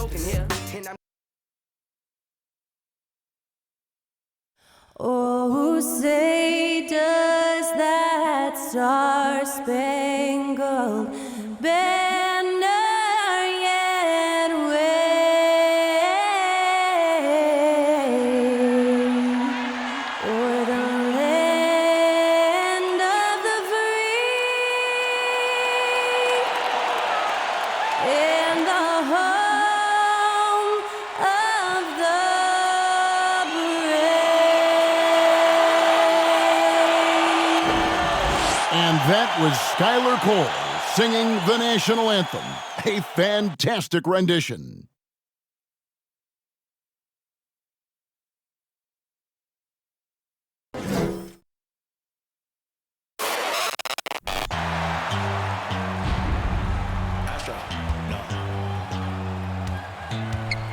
joking here. And I'm Oh, say does that star-spangled banner yet wave o'er the land of the free and the home of the And that was Skylar Cole singing the national anthem. A fantastic rendition.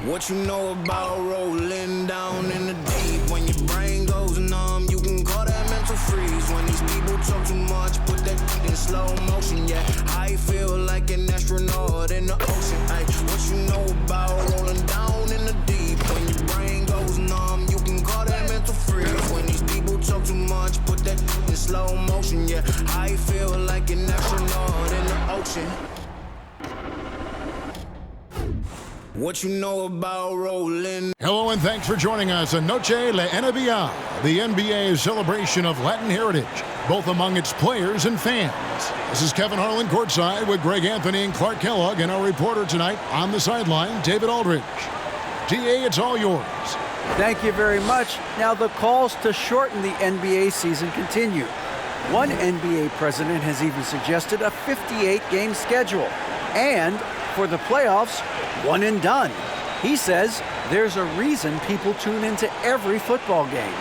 What you know about rolling down in the deep? When your brain goes numb, you can call that mental freeze. When these people talk too much, put that in slow motion, yeah. I feel like an astronaut in the ocean, ay. What you know about rolling down in the deep? When your brain goes numb, you can call that mental freeze. When these people talk too much, put that in slow motion, yeah. I feel like an astronaut in the ocean. What you know about rolling? Hello and thanks for joining us on Noche La NBA, the NBA's celebration of Latin heritage, both among its players and fans. This is Kevin Harlan courtside with Greg Anthony and Clark Kellogg, and our reporter tonight on the sideline, David Aldridge. DA, it's all yours. Thank you very much. Now the calls to shorten the NBA season continue. One NBA president has even suggested a 58-game schedule. And for the playoffs, one and done. He says there's a reason people tune into every football game.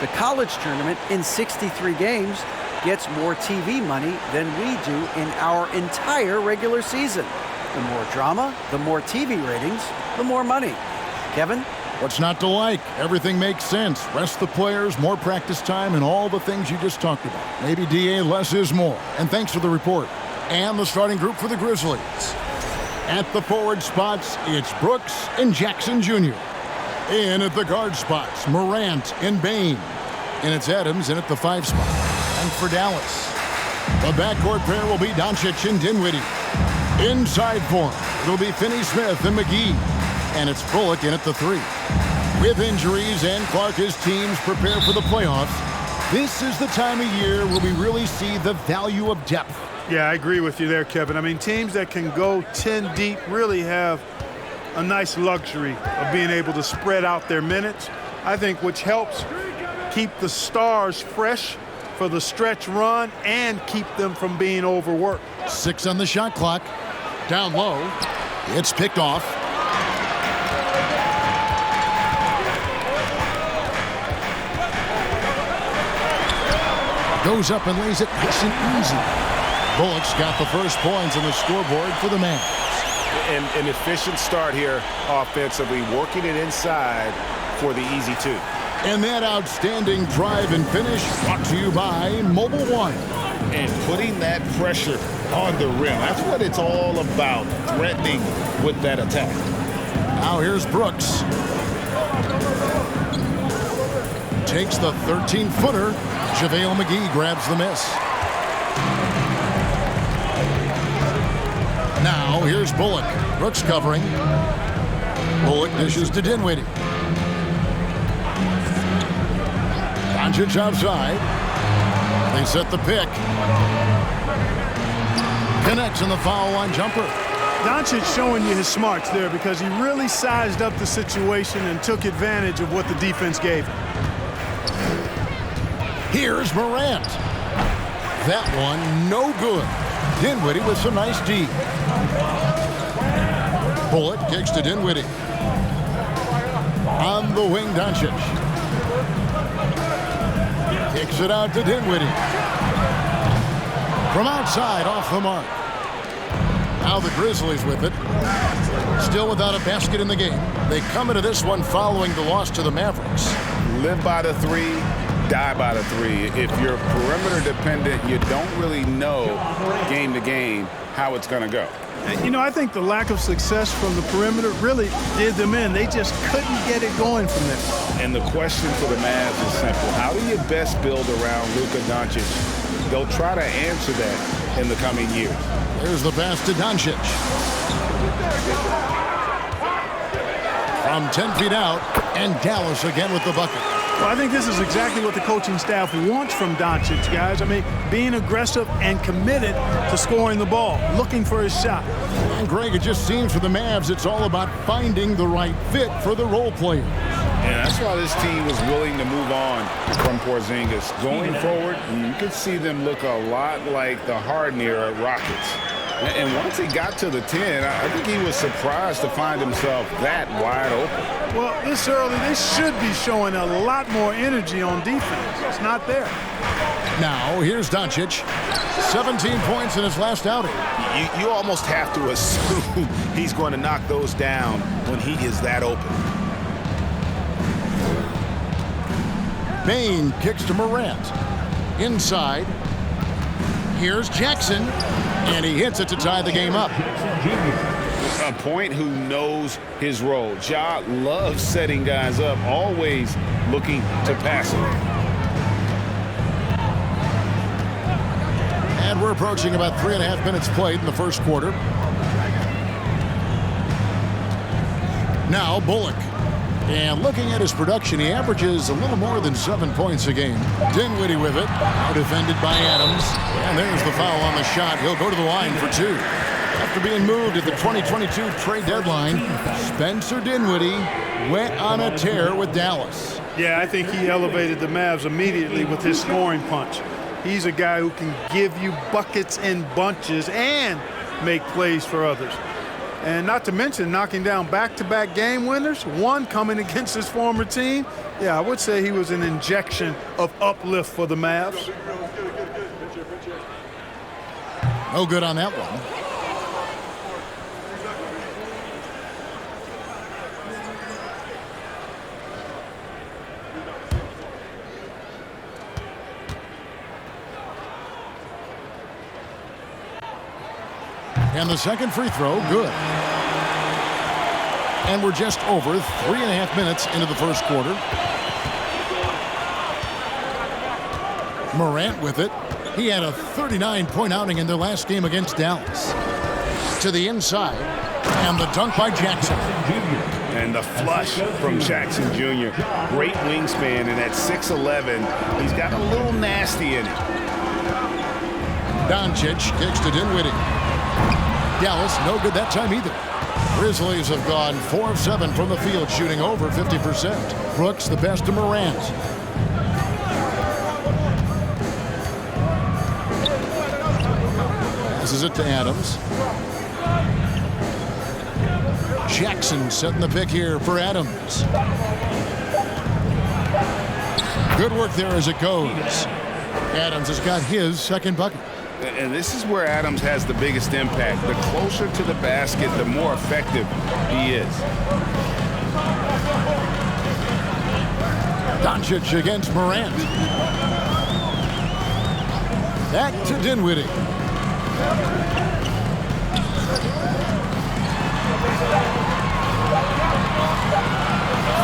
The college tournament in 63 games gets more TV money than we do in our entire regular season. The more drama, the more TV ratings, the more money. Kevin? What's not to like? Everything makes sense. Rest the players, more practice time, and all the things you just talked about. Maybe DA, less is more. And thanks for the report. And the starting group for the Grizzlies. At the forward spots, it's Brooks and Jackson Jr. In at the guard spots, Morant and Bain. And it's Adams in at the 5 spot. And for Dallas, the backcourt pair will be Doncic and Dinwiddie. Inside for him, it'll be Finney-Smith and McGee. And it's Bullock in at the 3. With injuries and Clark as teams prepare for the playoffs, this is the time of year where we really see the value of depth. Yeah, I agree with you there, Kevin. I mean, teams that can go 10 deep really have a nice luxury of being able to spread out their minutes, I think, which helps keep the stars fresh for the stretch run and keep them from being overworked. 6 on the shot clock. Down low. It's picked off. Goes up and lays it nice and easy. Bullock's got the first points on the scoreboard for the Mavs. An efficient start here offensively, working it inside for the easy 2. And that outstanding drive and finish brought to you by Mobile One. And putting that pressure on the rim. That's what it's all about, threatening with that attack. Now here's Brooks. Takes the 13-footer. JaVale McGee grabs the miss. Now here's Bullock. Brooks covering. Bullock dishes to Dinwiddie. Doncic outside. They set the pick. Connects in the foul line jumper. Doncic showing you his smarts there because he really sized up the situation and took advantage of what the defense gave him. Here's Morant. That one no good. Dinwiddie with some nice D. Bullock kicks to Dinwiddie. On the wing, Doncic. Kicks it out to Dinwiddie. From outside, off the mark. Now the Grizzlies with it. Still without a basket in the game. They come into this one following the loss to the Mavericks. Live by the 3, die by the 3. If you're perimeter dependent, you don't really know game to game how it's going to go. You know, I think the lack of success from the perimeter really did them in. They just couldn't get it going from there. And the question for the Mavs is simple. How do you best build around Luka Doncic? They'll try to answer that in the coming years. There's the pass to Doncic. From 10 feet out, and Dallas again with the bucket. Well, I think this is exactly what the coaching staff wants from Doncic, guys. I mean, being aggressive and committed to scoring the ball, looking for his shot. And Greg, it just seems for the Mavs, it's all about finding the right fit for the role player. And that's why this team was willing to move on from Porzingis. Going forward, you could see them look a lot like the Harden-era Rockets. And once he got to the 10, I think he was surprised to find himself that wide open. Well, this early, they should be showing a lot more energy on defense. It's not there. Now, here's Doncic. 17 points in his last outing. You almost have to assume he's going to knock those down when he is that open. Bane kicks to Morant. Inside. Here's Jackson. And he hits it to tie the game up. A point who knows his role. Ja loves setting guys up, always looking to pass him. And we're approaching about 3.5 minutes played in the first quarter. Now Bullock. And looking at his production, he averages a little more than 7 points a game. Dinwiddie with it. Now defended by Adams. And there's the foul on the shot. He'll go to the line for 2. After being moved at the 2022 trade deadline, Spencer Dinwiddie went on a tear with Dallas. Yeah, I think he elevated the Mavs immediately with his scoring punch. He's a guy who can give you buckets in bunches and make plays for others. And not to mention knocking down back-to-back game winners, one coming against his former team. Yeah, I would say he was an injection of uplift for the Mavs. No good on that one. And the second free throw, good. And we're just over 3.5 minutes into the first quarter. Morant with it. He had a 39-point outing in their last game against Dallas. To the inside. And the dunk by Jackson. And the flush from Jackson Jr. Great wingspan, and at 6'11", he's got a little nasty in it. Doncic kicks to Dinwiddie. Dallas, no good that time either. Grizzlies have gone 4 of 7 from the field, shooting over 50%. Brooks the best to Morant. Passes it to Adams. Jackson setting the pick here for Adams. Good work there as it goes. Adams has got his second bucket. And this is where Adams has the biggest impact. The closer to the basket, the more effective he is. Doncic against Morant. Back to Dinwiddie.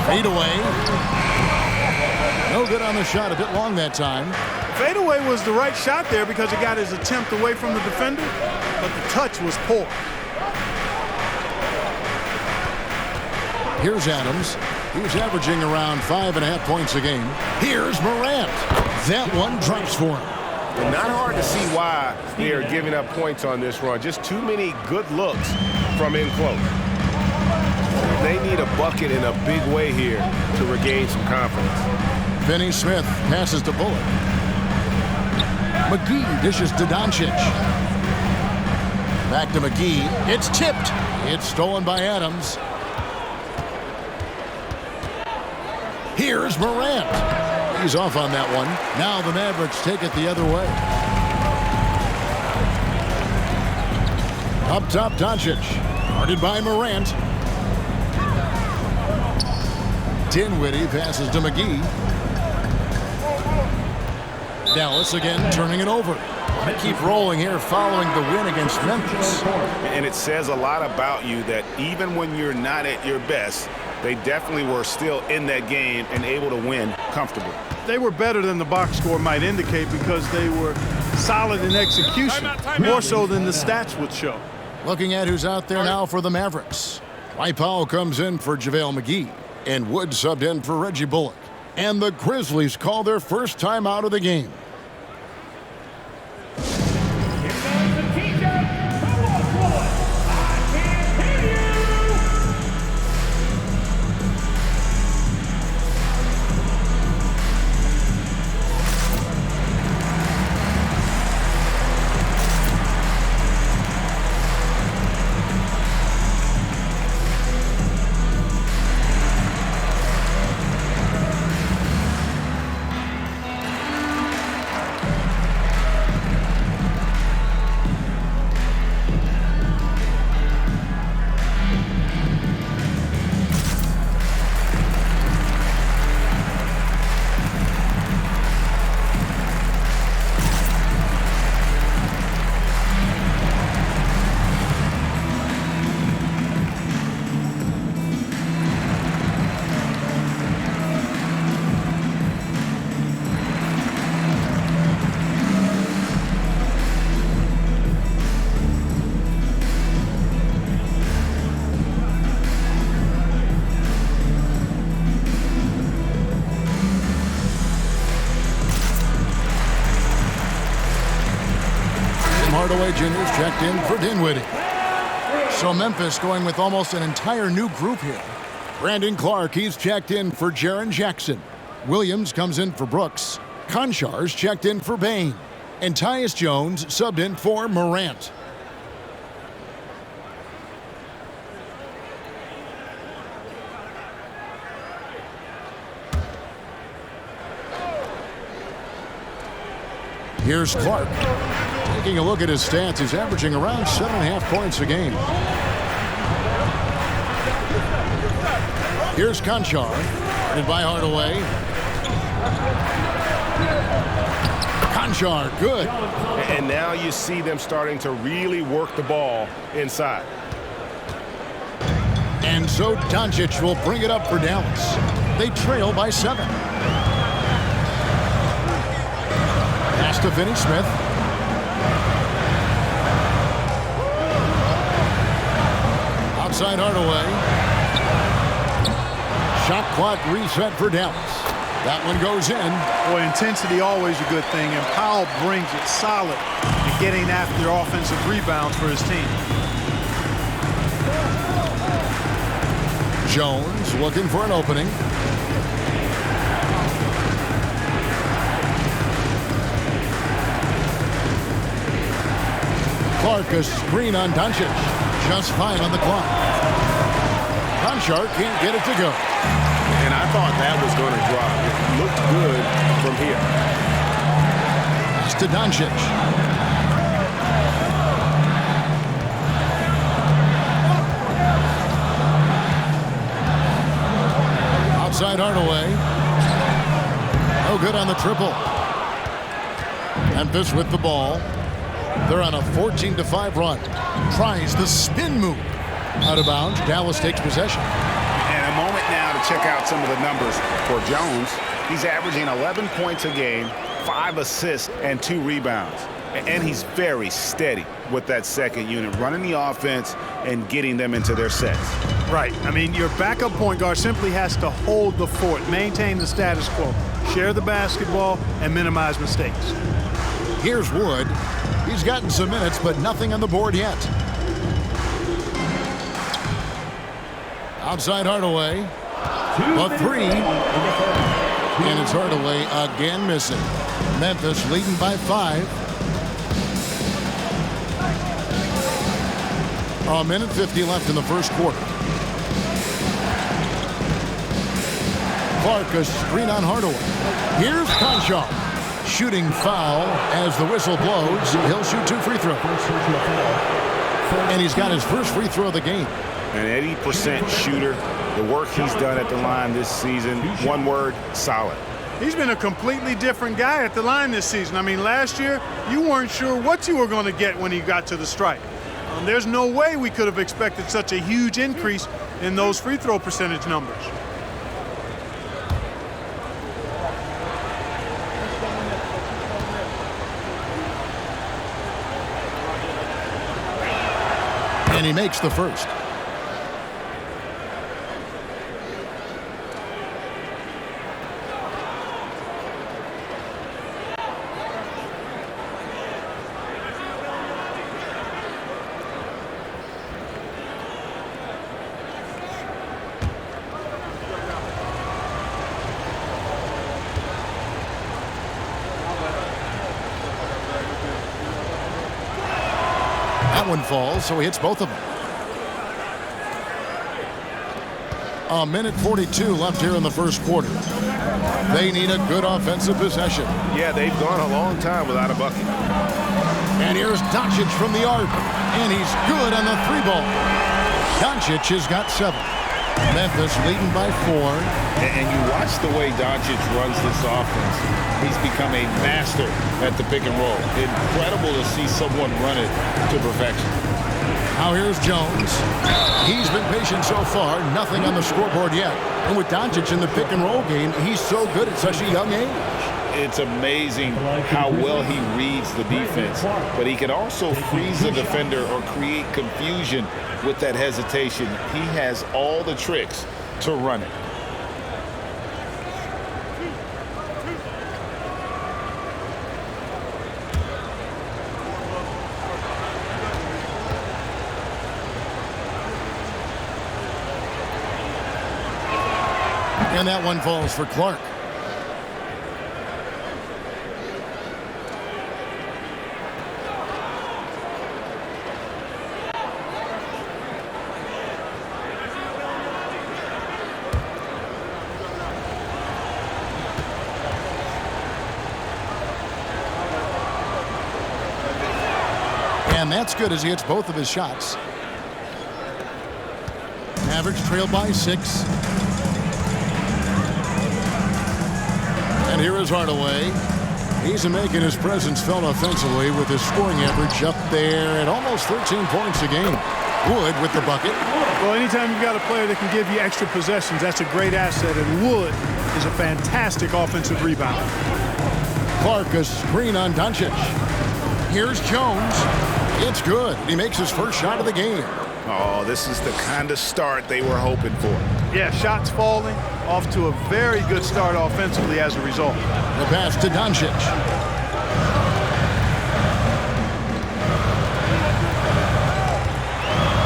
Fade away. No good on the shot. A bit long that time. Fadeaway was the right shot there because it got his attempt away from the defender, but the touch was poor. Here's Adams. He's averaging around 5.5 points a game. Here's Morant. That one drops for him. And not hard to see why they are giving up points on this run. Just too many good looks from in close. They need a bucket in a big way here to regain some confidence. Finney Smith passes to Bullock. McGee dishes to Doncic. Back to McGee. It's tipped. It's stolen by Adams. Here's Morant. He's off on that one. Now the Mavericks take it the other way. Up top, Doncic. Guarded by Morant. Dinwiddie passes to McGee. Dallas again turning it over. Want to keep rolling here following the win against Memphis. And it says a lot about you that even when you're not at your best, they definitely were still in that game and able to win comfortably. They were better than the box score might indicate because they were solid in execution, more so than the stats would show. Looking at who's out there now for the Mavericks. Dwight Powell comes in for JaVale McGee, and Wood subbed in for Reggie Bullock. And the Grizzlies call their first time out of the game. Hardaway Jr.'s checked in for Dinwiddie. So Memphis going with almost an entire new group here. Brandon Clark, he's checked in for Jaren Jackson. Williams comes in for Brooks. Konchar's checked in for Bain. And Tyus Jones subbed in for Morant. Here's Clark. Taking a look at his stats, he's averaging around 7.5 points a game. Here's Konchar, guarded by Hardaway. Konchar, good. And now you see them starting to really work the ball inside. And so Doncic will bring it up for Dallas. They trail by 7. Pass to Finney-Smith. Outside Hardaway. Shot clock reset for Dallas. That one goes in. Boy, intensity always a good thing, and Powell brings it solid in getting after offensive rebounds for his team. Jones looking for an opening. Clark, a screen on Doncic. Just 5 on the clock. Konchar can't get it to go. And I thought that was going to drop. It looked good from here. Pass to Doncic. Outside Hardaway. No good on the triple. Memphis with the ball. They're on a 14-5 run. Tries the spin move. Out of bounds. Dallas takes possession. And a moment now to check out some of the numbers for Jones. He's averaging 11 points a game, 5 assists, and 2 rebounds. And he's very steady with that second unit, running the offense and getting them into their sets. Right. I mean, your backup point guard simply has to hold the fort, maintain the status quo, share the basketball, and minimize mistakes. Here's Wood. He's gotten some minutes, but nothing on the board yet. Outside Hardaway. A 3. And it's Hardaway again missing. Memphis leading by 5. A minute 50 left in the first quarter. Clark, a screen on Hardaway. Here's Konchar. Shooting foul as the whistle blows. He'll shoot 2 free throws. And he's got his first free throw of the game. An 80% shooter. The work he's done at the line this season, one word, solid. He's been a completely different guy at the line this season. I mean, last year, you weren't sure what you were going to get when he got to the stripe. There's no way we could have expected such a huge increase in those free throw percentage numbers. And he makes the first. That one falls, so he hits both of them. A minute 42 left here in the first quarter. They need a good offensive possession. Yeah, they've gone a long time without a bucket. And here's Doncic from the arc. And he's good on the three ball. Doncic has got 7. Memphis leading by 4. And you watch the way Doncic runs this offense. He's become a master at the pick and roll. Incredible to see someone run it to perfection. Now here's Jones. He's been patient so far. Nothing on the scoreboard yet. And with Doncic in the pick and roll game, he's so good at such a young age. It's amazing how well he reads the defense. But he can also freeze the defender or create confusion with that hesitation. He has all the tricks to run it. And that one falls for Clark. And that's good as he hits both of his shots. Mavericks trail by 6. And here is Hardaway. He's making his presence felt offensively with his scoring average up there at almost 13 points a game. Wood with the bucket. Well, anytime you've got a player that can give you extra possessions, that's a great asset. And Wood is a fantastic offensive rebounder. Clark a screen on Doncic. Here's Jones. It's good. He makes his first shot of the game. Oh, this is the kind of start they were hoping for. Yeah, shots falling, off to a very good start offensively as a result. The pass to Doncic.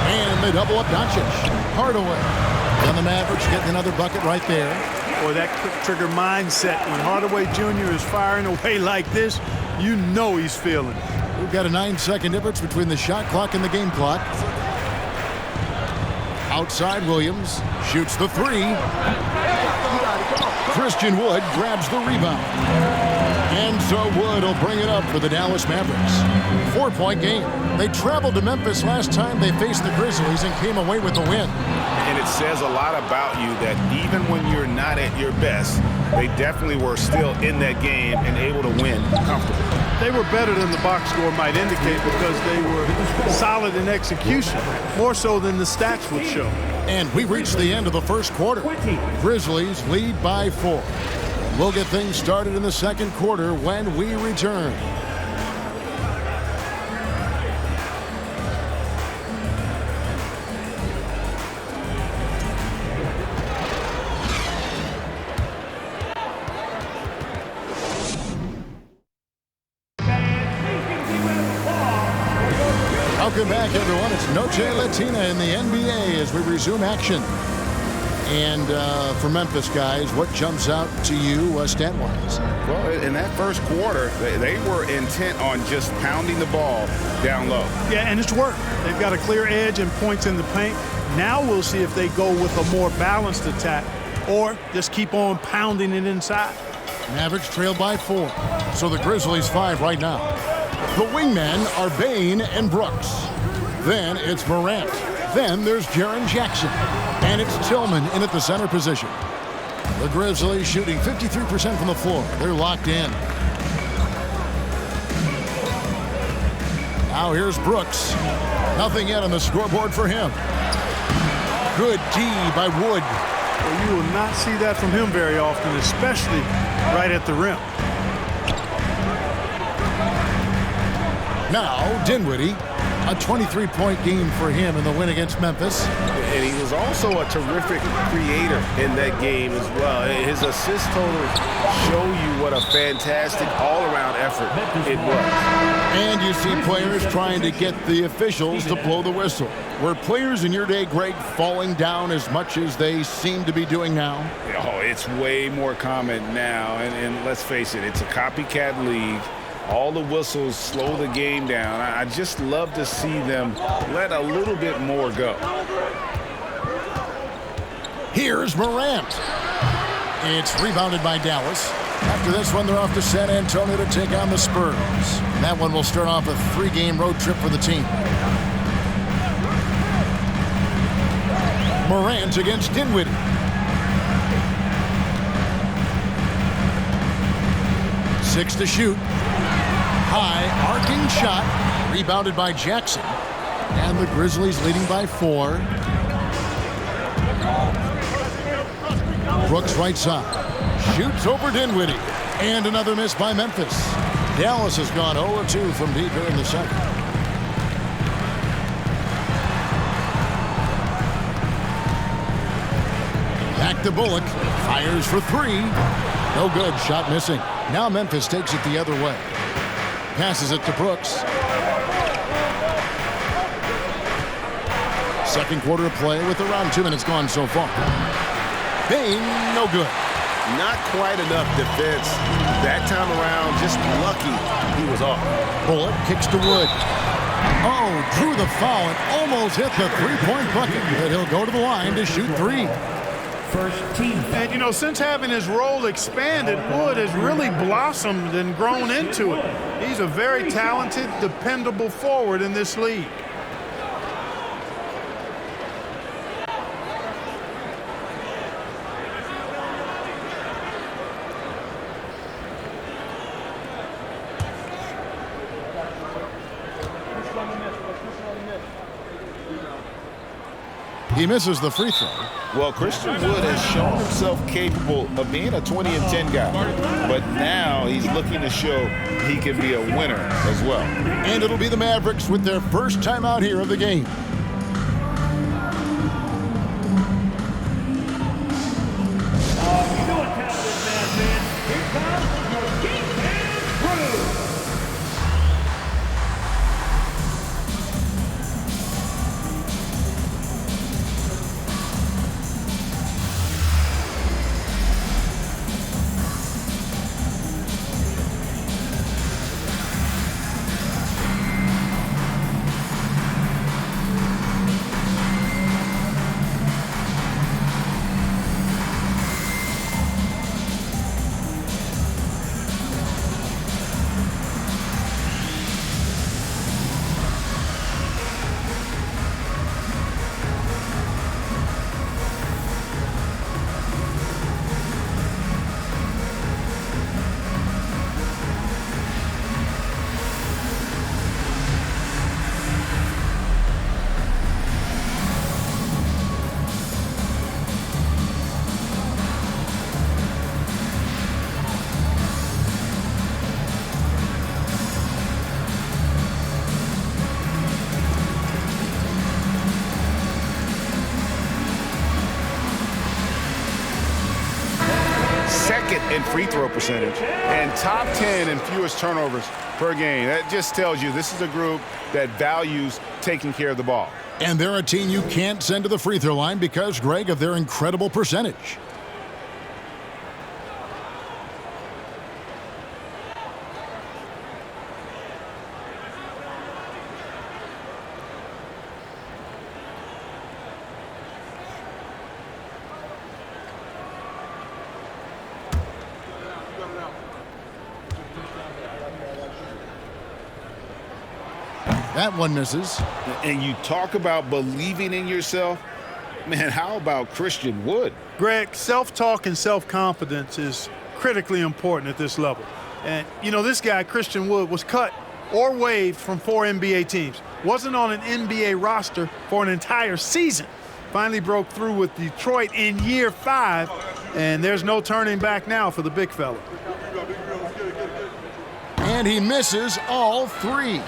And they double up Doncic. Hardaway. And the Mavericks getting another bucket right there. Boy, that quick trigger mindset, when Hardaway Jr. is firing away like this, you know he's feeling it. We've got a 9-second difference between the shot clock and the game clock. Outside, Williams shoots the 3. Christian Wood grabs the rebound. And so Wood will bring it up for the Dallas Mavericks. 4-point game. They traveled to Memphis last time they faced the Grizzlies and came away with the win. And it says a lot about you that even when you're not at your best, they definitely were still in that game and able to win comfortably. They were better than the box score might indicate because they were solid in execution, more so than the stats would show. And we reached the end of the first quarter. Grizzlies lead by 4. We'll get things started in the second quarter when we return. Welcome back, everyone. It's Noche Latina in the NBA as we resume action. And for Memphis, guys, what jumps out to you stat-wise? Well, in that first quarter, they were intent on just pounding the ball down low. Yeah, and it's worked. They've got a clear edge and points in the paint. Now we'll see if they go with a more balanced attack or just keep on pounding it inside. Mavericks trail by 4. So the Grizzlies 5 right now. The wingmen are Bain and Brooks. Then it's Morant. Then there's Jaren Jackson. And it's Tillman in at the center position. The Grizzlies shooting 53% from the floor. They're locked in. Now here's Brooks. Nothing yet on the scoreboard for him. Good D by Wood. Well, you will not see that from him very often, especially right at the rim. Now Dinwiddie. A 23-point game for him in the win against Memphis. And he was also a terrific creator in that game as well. His assist totals show you what a fantastic all-around effort it was. And you see players trying to get the officials to blow the whistle. Were players in your day, Greg, falling down as much as they seem to be doing now? Oh, it's way more common now. And let's face it, it's a copycat league. All the whistles slow the game down. I just love to see them let a little bit more go. Here's Morant. It's rebounded by Dallas. After this one, they're off to San Antonio to take on the Spurs. That one will start off a 3-game road trip for the team. Morant against Dinwiddie. Six to shoot. High arcing shot, rebounded by Jackson, and the Grizzlies leading by 4. Brooks right side, shoots over Dinwiddie, and another miss by Memphis. Dallas has gone 0-2 from deep here in the second. Back to Bullock, fires for 3. No good, shot missing. Now Memphis takes it the other way. Passes it to Brooks. Second quarter of play with around 2 minutes gone so far. Bain, no good. Not quite enough defense that time around. Just lucky he was off. Bullock kicks to Wood. Oh, drew the foul and almost hit the 3-point bucket. But he'll go to the line to shoot 3. First team. And, you know, since having his role expanded, Wood has really blossomed and grown into it. He's a very talented, dependable forward in this league. He misses the free throw. Well, Christian Wood has shown himself capable of being a 20 and 10 guy, but now he's looking to show he can be a winner as well. And it'll be the Mavericks with their first time out here of the game. In free throw percentage and top 10 in fewest turnovers per game. That just tells you this is a group that values taking care of the ball. And they're a team you can't send to the free throw line because, Greg, of their incredible percentage. That one misses. And you talk about believing in yourself. Man, how about Christian Wood? Greg, self-talk and self-confidence is critically important at this level. And, you know, this guy, Christian Wood, was cut or waived from 4 NBA teams. Wasn't on an NBA roster for an entire season. Finally broke through with Detroit in year 5, and there's no turning back now for the big fella. And he misses all 3.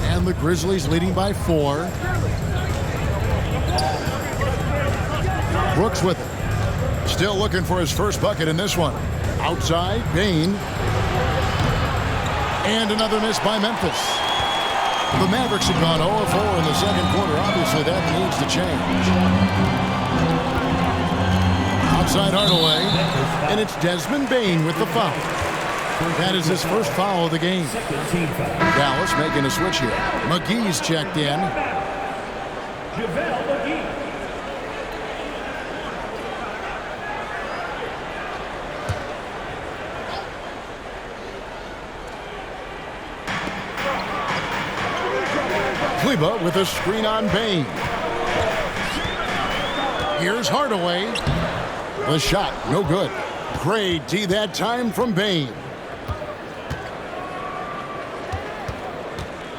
And the Grizzlies leading by 4. Brooks with it. Still looking for his first bucket in this one. Outside, Bain. And another miss by Memphis. The Mavericks have gone 0-4 in the second quarter. Obviously, that needs to change. Outside Hardaway. And it's Desmond Bain with the foul. That is his first foul of the game. Dallas making a switch here. McGee's checked in. Kleba with a screen on Bain. Here's Hardaway. The shot, no good. Great D that time from Bain.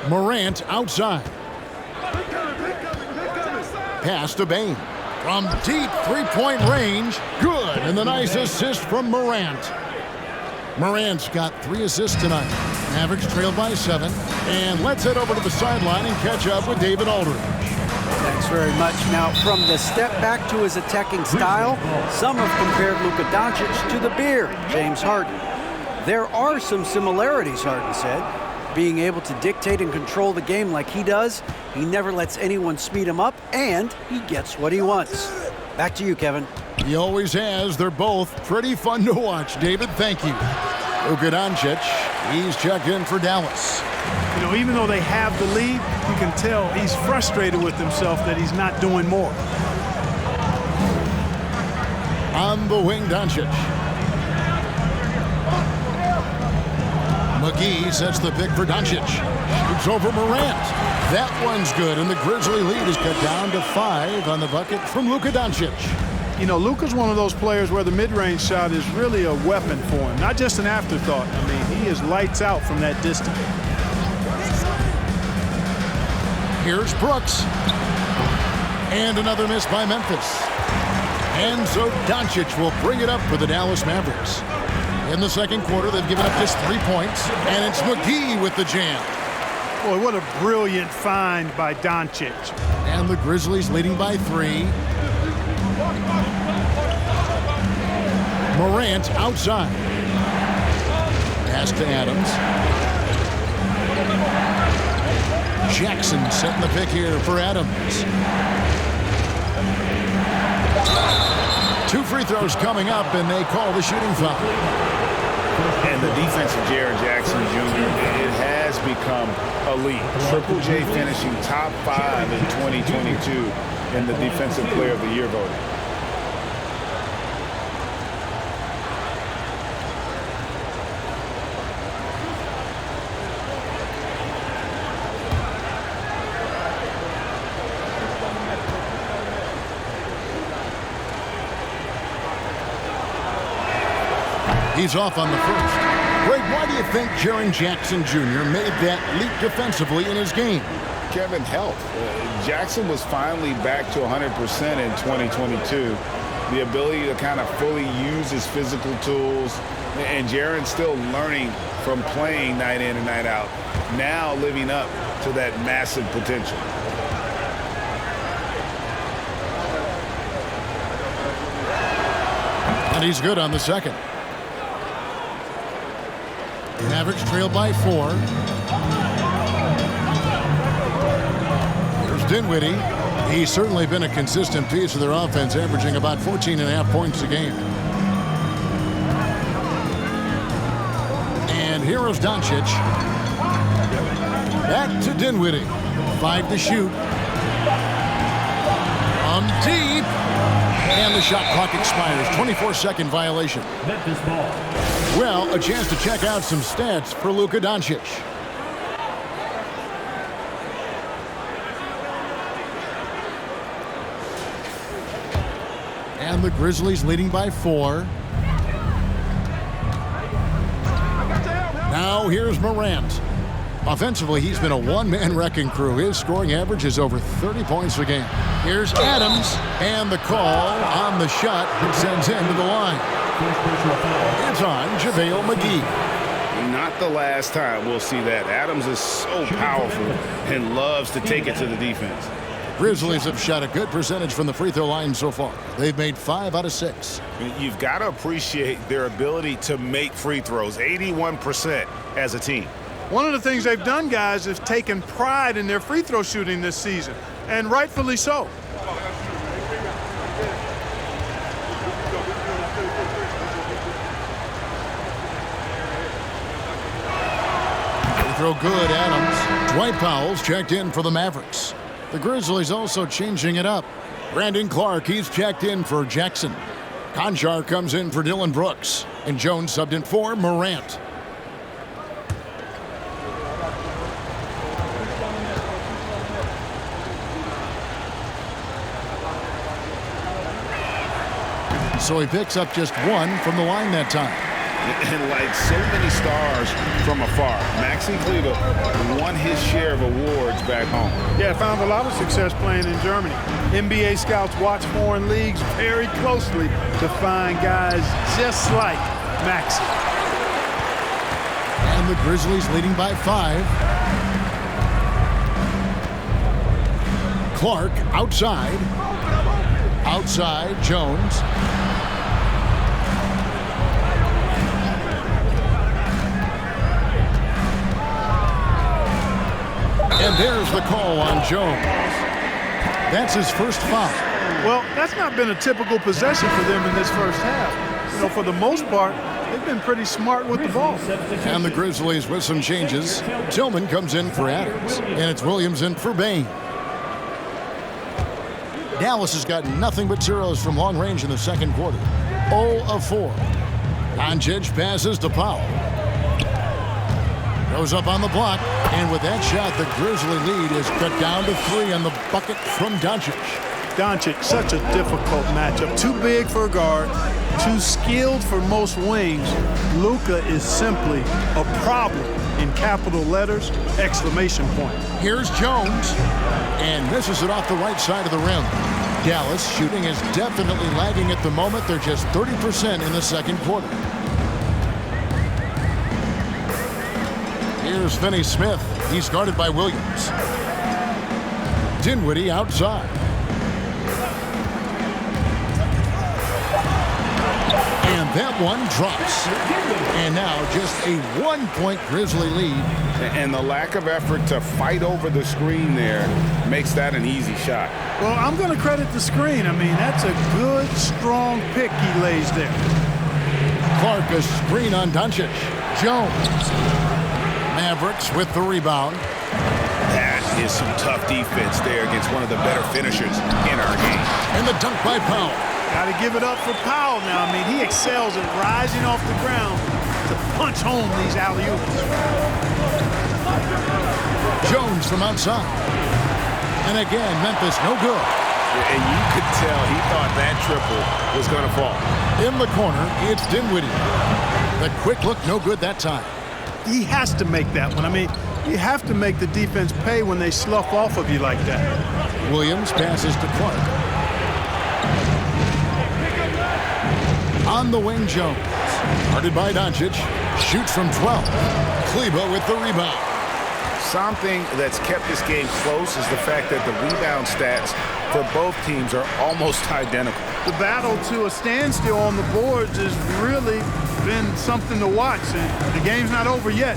Morant outside. Pass to Bain. From deep three-point range. Good. And the nice assist from Morant. Morant's got 3 assists tonight. Mavericks trailed by 7. And let's head over to the sideline and catch up with David Aldridge. Thanks very much. Now, from the step back to his attacking style, some have compared Luka Doncic to the Beard, James Harden. There are some similarities, Harden said. Being able to dictate and control the game like he does, he never lets anyone speed him up, and he gets what he wants. Back to you, Kevin. He always has. They're both pretty fun to watch. David, thank you. Luka Doncic, he's checked in for Dallas. You know, even though they have the lead, you can tell he's frustrated with himself that he's not doing more. On the wing, Doncic. McGee sets the pick for Doncic. Shoots over Morant. That one's good, and the Grizzly lead is cut down to 5 on the bucket from Luka Doncic. You know, Luka's one of those players where the mid-range shot is really a weapon for him, not just an afterthought. I mean, he is lights out from that distance. Here's Brooks. And another miss by Memphis. And so Doncic will bring it up for the Dallas Mavericks. In the second quarter, they've given up just 3 points, and it's McGee with the jam. Boy, what a brilliant find by Doncic. And the Grizzlies leading by 3. Morant outside. Pass to Adams. Jackson setting the pick here for Adams. 2 free throws coming up, and they call the shooting foul. And the defense of Jaren Jackson Jr., it has become elite. Triple J finishing top 5 in 2022 in the Defensive Player of the Year voting. He's off on the first. Greg, why do you think Jaren Jackson Jr. made that leap defensively in his game? Kevin, health. Jackson was finally back to 100% in 2022. The ability to kind of fully use his physical tools. And Jaren's still learning from playing night in and night out. Now living up to that massive potential. And he's good on the second. Mavericks trail by 4. Here's Dinwiddie. He's certainly been a consistent piece of their offense, averaging about 14.5 points a game. And here is Doncic. Back to Dinwiddie. 5 to shoot. Deep. And the shot clock expires. 24-second violation. Memphis ball. Well, a chance to check out some stats for Luka Doncic. And the Grizzlies leading by 4. Now here's Morant. Offensively, he's been a one-man wrecking crew. His scoring average is over 30 points a game. Here's Adams, and the call on the shot that sends him to the line. It's on JaVale McGee. Not the last time we'll see that. Adams is so powerful and loves to take it to the defense. Grizzlies have shot a good percentage from the free throw line so far. They've made 5 out of 6. You've got to appreciate their ability to make free throws, 81% as a team. One of the things they've done, guys, is taken pride in their free throw shooting this season, and rightfully so. Free throw good, Adams. Dwight Powell's checked in for the Mavericks. The Grizzlies also changing it up. Brandon Clark, he's checked in for Jackson. Conchar comes in for Dylan Brooks. And Jones subbed in for Morant. So he picks up just 1 from the line that time. And like so many stars from afar, Maxi Kleber won his share of awards back home. Yeah, found a lot of success playing in Germany. NBA scouts watch foreign leagues very closely to find guys just like Maxi. And the Grizzlies leading by 5. Clark outside. Outside, Jones. And there's the call on Jones. That's his first foul. Well, that's not been a typical possession for them in this first half. You know, for the most part, they've been pretty smart with the ball. And the Grizzlies with some changes. Tillman comes in for Adams, and it's Williams in for Bain. Dallas has got nothing but zeros from long range in the second quarter. 0 of 4. Doncic passes to Powell. Goes up on the block, and with that shot, the Grizzly lead is cut down to 3 on the bucket from Doncic. Doncic, such a difficult matchup. Too big for a guard, too skilled for most wings. Luka is simply a problem in capital letters, exclamation point. Here's Jones, and misses it off the right side of the rim. Dallas shooting is definitely lagging at the moment. They're just 30% in the second quarter. Here's Finney-Smith. He's guarded by Williams. Dinwiddie outside. And that one drops. And now just a 1-point Grizzly lead. And the lack of effort to fight over the screen there makes that an easy shot. Well, I'm going to credit the screen. I mean, that's a good, strong pick he lays there. Clark, a screen on Doncic. Jones. Mavericks with the rebound. That is some tough defense there against one of the better finishers in our game. And the dunk by Powell. Got to give it up for Powell now. I mean, he excels at rising off the ground to punch home these alley-oops. Jones from outside. And again, Memphis no good. And you could tell he thought that triple was going to fall. In the corner, it's Dinwiddie. The quick look no good that time. He has to make that one. I mean, you have to make the defense pay when they slough off of you like that. Williams passes to Clark. On the wing, Jones. Guarded by Doncic. Shoots from 12. Kleber with the rebound. Something that's kept this game close is the fact that the rebound stats for both teams are almost identical. The battle to a standstill on the boards has really been something to watch, and the game's not over yet.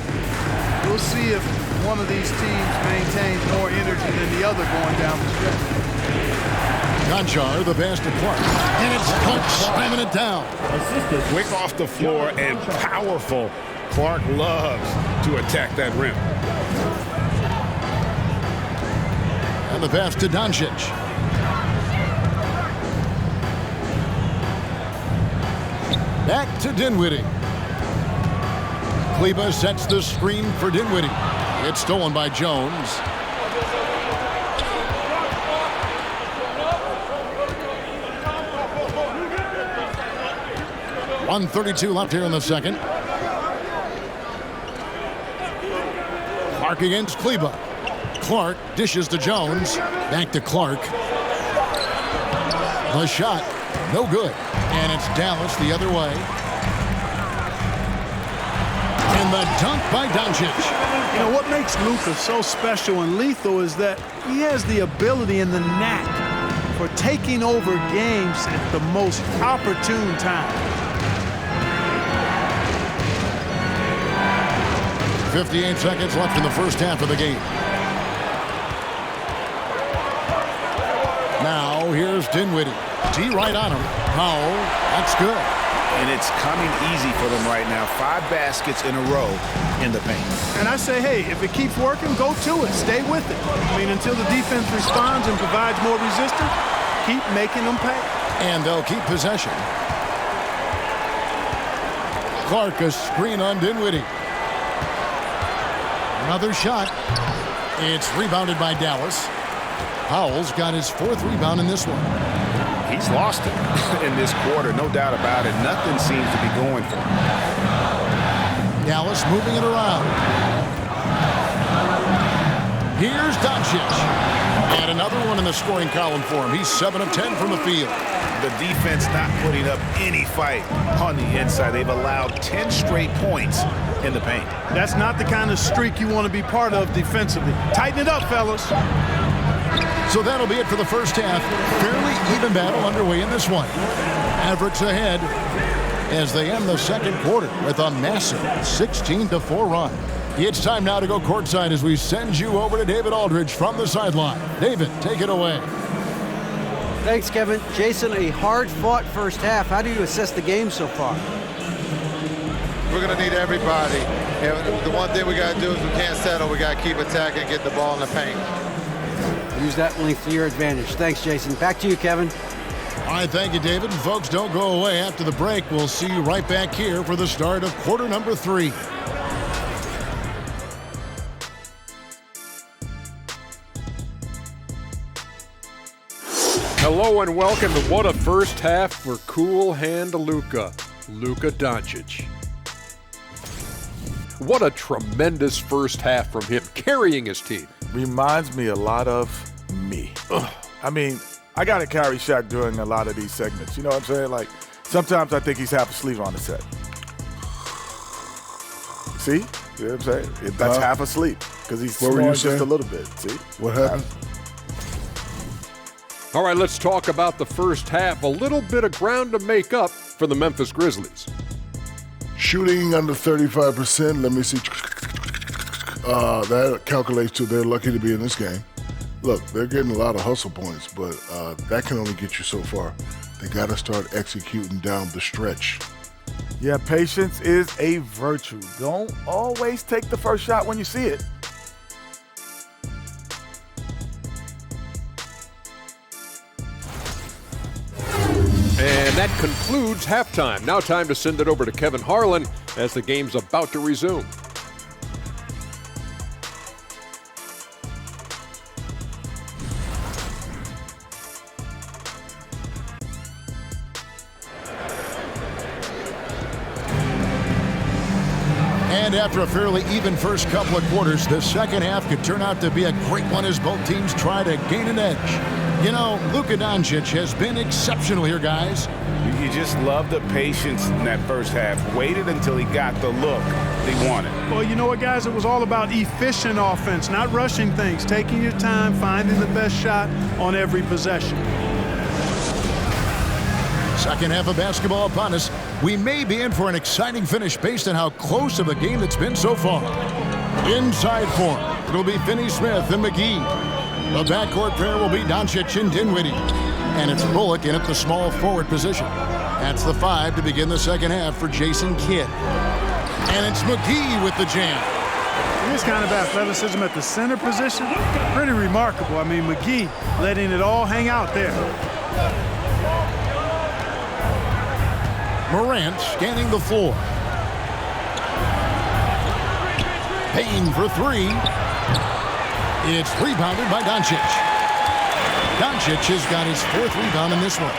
We'll see if one of these teams maintains more energy than the other going down the stretch. Conchar, the pass to Clark. And it's Clark slamming it down. Quick off the floor and powerful. Clark loves to attack that rim. And the pass to Doncic. Back to Dinwiddie. Kleber sets the screen for Dinwiddie. It's stolen by Jones. 1:32 left here in the second. Clark against Kleba. Clark dishes to Jones. Back to Clark. The shot, no good. And it's Dallas the other way. And the dunk by Doncic. You know, what makes Luka so special and lethal is that he has the ability and the knack for taking over games at the most opportune time. 58 seconds left in the first half of the game. Now, here's Dinwiddie. D right on him. Powell, that's good. And it's coming easy for them right now. 5 baskets in a row in the paint. And I say, hey, if it keeps working, go to it. Stay with it. I mean, until the defense responds and provides more resistance, keep making them pay. And they'll keep possession. Clark, a screen on Dinwiddie. Another shot. It's rebounded by Dallas. Powell's got his 4th rebound in this one. He's lost it in this quarter, no doubt about it. Nothing seems to be going for him. Dallas moving it around. Here's Doncic. And another one in the scoring column for him. He's 7 of 10 from the field. The defense not putting up any fight on the inside. They've allowed 10 straight points in the paint. That's not the kind of streak you want to be part of defensively. Tighten it up, fellas. So that'll be it for the first half. Fairly even battle underway in this one. Mavericks ahead as they end the second quarter with a massive 16-4 run. It's time now to go courtside as we send you over to David Aldridge from the sideline. David, take it away. Thanks, Kevin. Jason, a hard-fought first half. How do you assess the game so far? We're going to need everybody. And the one thing we got to do is we can't settle. We got to keep attacking and get the ball in the paint. Use that length to your advantage. Thanks, Jason. Back to you, Kevin. All right, thank you, David. And folks, don't go away. After the break, we'll see you right back here for the start of quarter number 3. Hello and welcome to What a First Half for Cool Hand Luka Doncic. What a tremendous first half from him, carrying his team. Reminds me a lot of me. I mean, I got to carry Shaq during a lot of these segments. You know what I'm saying? Like, sometimes I think he's half asleep on the set. See? You know what I'm saying? That's half asleep because he's snoring just a little bit. See? What happened? All right, let's talk about the first half. A little bit of ground to make up for the Memphis Grizzlies. Shooting under 35%. Let me see. That calculates to they're lucky to be in this game. Look, they're getting a lot of hustle points, but that can only get you so far. They got to start executing down the stretch. Yeah, patience is a virtue. Don't always take the first shot when you see it. And that concludes halftime. Now time to send it over to Kevin Harlan as the game's about to resume. And after a fairly even first couple of quarters, the second half could turn out to be a great one as both teams try to gain an edge. You know, Luka Doncic has been exceptional here, guys. You just love the patience in that first half. Waited until he got the look they wanted. Well, you know what, guys? It was all about efficient offense, not rushing things, taking your time, finding the best shot on every possession. Second half of basketball upon us. We may be in for an exciting finish based on how close of a game it's been so far. Inside form, it'll be Finney-Smith and McGee. The backcourt pair will be Doncic and Dinwiddie. And it's Bullock in at the small forward position. That's the 5 to begin the second half for Jason Kidd. And it's McGee with the jam. This kind of athleticism at the center position, pretty remarkable. I mean, McGee letting it all hang out there. Morant scanning the floor. Payne for 3. It's rebounded by Doncic. Doncic has got his 4th rebound in this one.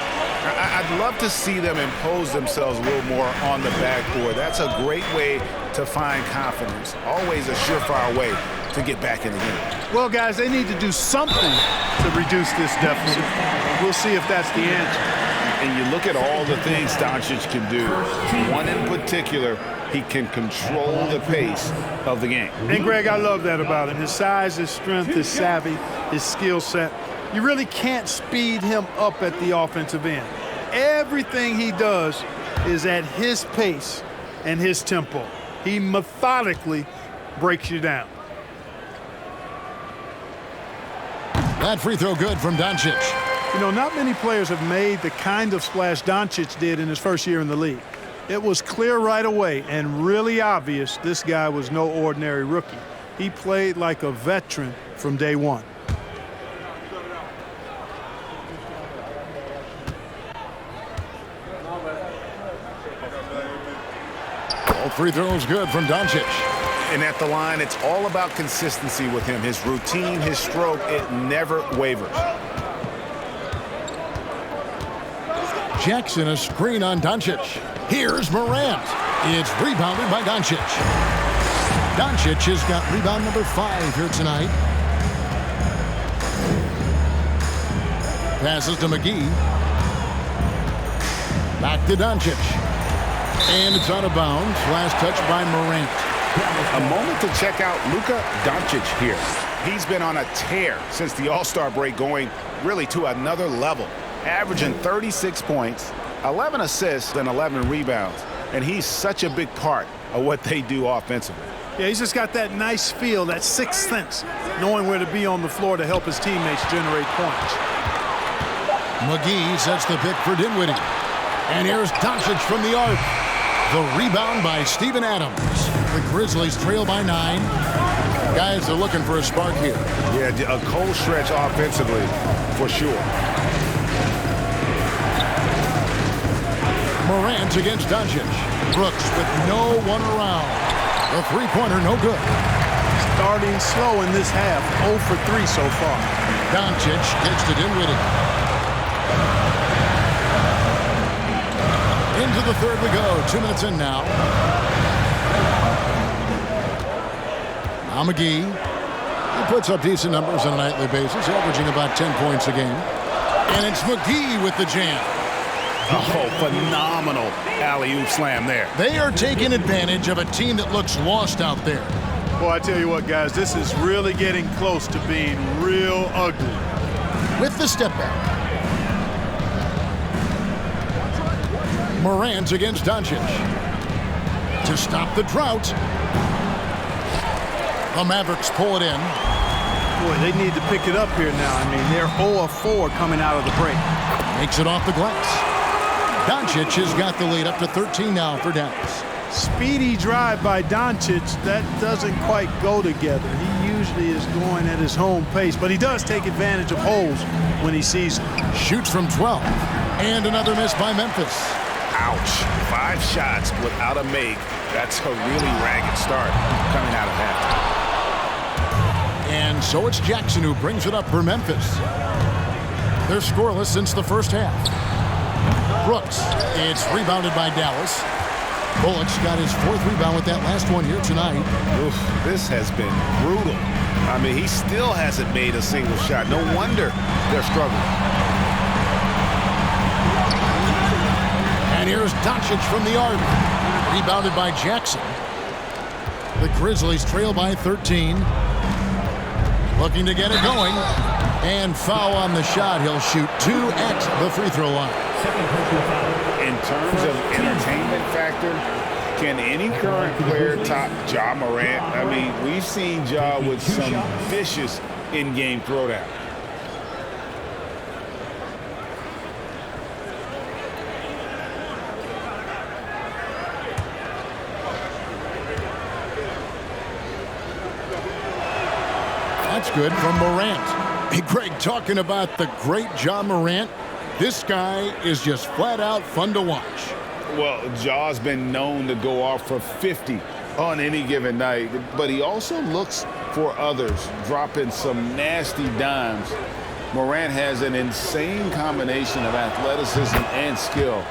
I'd love to see them impose themselves a little more on the backboard. That's a great way to find confidence. Always a surefire way to get back in the game. Well, guys, they need to do something to reduce this deficit. We'll see if that's the answer. And you look at all the things Doncic can do. One in particular, he can control the pace of the game. And, Greg, I love that about him. His size, his strength, his savvy, his skill set. You really can't speed him up at the offensive end. Everything he does is at his pace and his tempo. He methodically breaks you down. That free throw good from Doncic. You know, not many players have made the kind of splash Doncic did in his first year in the league. It was clear right away and really obvious this guy was no ordinary rookie. He played like a veteran from day one. All free throws good from Doncic. And at the line, it's all about consistency with him. His routine, his stroke, it never wavers. Jackson, a screen on Doncic. Here's Morant. It's rebounded by Doncic. Doncic has got rebound number 5 here tonight. Passes to McGee. Back to Doncic. And it's out of bounds. Last touch by Morant. A moment to check out Luka Doncic here. He's been on a tear since the All-Star break, going really to another level. Averaging 36 points, 11 assists, and 11 rebounds. And he's such a big part of what they do offensively. Yeah, he's just got that nice feel, that sixth sense, knowing where to be on the floor to help his teammates generate points. McGee sets the pick for Dinwiddie. And here's Doncic from the arc. The rebound by Steven Adams. The Grizzlies trail by 9. Guys are looking for a spark here. Yeah, a cold stretch offensively, for sure. Morant against Doncic. Brooks with no one around. The three-pointer no good. Starting slow in this half, 0 for 3 so far. Doncic gets to Dinwiddie. Into the third we go. 2 minutes in now. Now McGee. He puts up decent numbers on a nightly basis, averaging about 10 points a game. And it's McGee with the jam. Oh, phenomenal alley-oop slam there. They are taking advantage of a team that looks lost out there. Boy, I tell you what, guys, this is really getting close to being real ugly. With the step back. Morant against Doncic. To stop the drought. The Mavericks pull it in. Boy, they need to pick it up here now. I mean, they're 0 of 4 coming out of the break. Makes it off the glass. Doncic has got the lead up to 13 now for Dallas. Speedy drive by Doncic, that doesn't quite go together. He usually is going at his home pace, but he does take advantage of holes when he sees them. Shoots from 12. And another miss by Memphis. Ouch. 5 shots without a make. That's a really ragged start coming out of half. And so it's Jackson who brings it up for Memphis. They're scoreless since the first half. Brooks. It's rebounded by Dallas. Bullock's got his 4th rebound with that last one here tonight. Oof, this has been brutal. I mean, he still hasn't made a single shot. No wonder they're struggling. And here's Doncic from the arc. Rebounded by Jackson. The Grizzlies trail by 13. Looking to get it going. And foul on the shot. He'll shoot 2 at the free throw line. In terms of entertainment factor, can any current player top Ja Morant? I mean, we've seen Ja with some vicious in-game throwdown. That's good from Morant. Hey, Greg, talking about the great Ja Morant, this guy is just flat out fun to watch. Well, Ja's been known to go off for 50 on any given night, but he also looks for others, dropping some nasty dimes. Morant has an insane combination of athleticism and skill.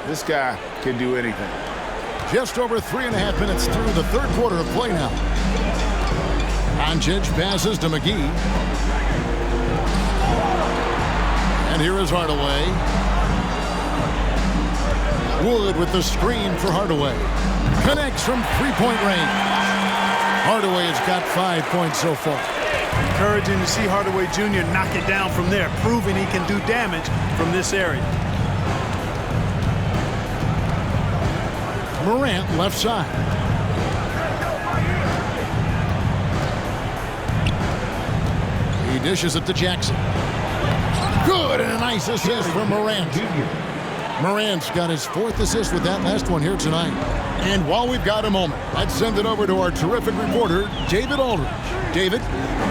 This guy can do anything. Just over 3.5 minutes through the third quarter of play now. Doncic passes to McGee. And here is Hardaway. Wood with the screen for Hardaway. Connects from three-point range. Hardaway has got 5 points so far. Encouraging to see Hardaway Jr. knock it down from there, proving he can do damage from this area. Morant left side. He dishes it to Jackson. Good, and a nice assist from Morant. Morant's got his 4th assist with that last one here tonight. And while we've got a moment, let's send it over to our terrific reporter, David Aldridge. David?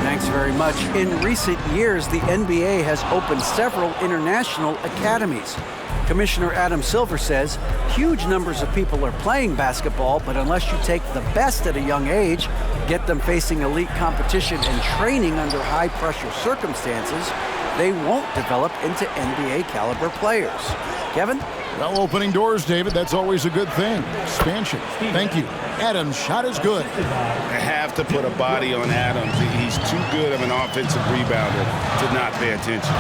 Thanks very much. In recent years, the NBA has opened several international academies. Commissioner Adam Silver says huge numbers of people are playing basketball, but unless you take the best at a young age, get them facing elite competition and training under high-pressure circumstances, they won't develop into NBA-caliber players. Kevin? Well, opening doors, David, that's always a good thing. Expansion. Thank you. Adams' shot is good. I have to put a body on Adams. He's too good of an offensive rebounder to not pay attention.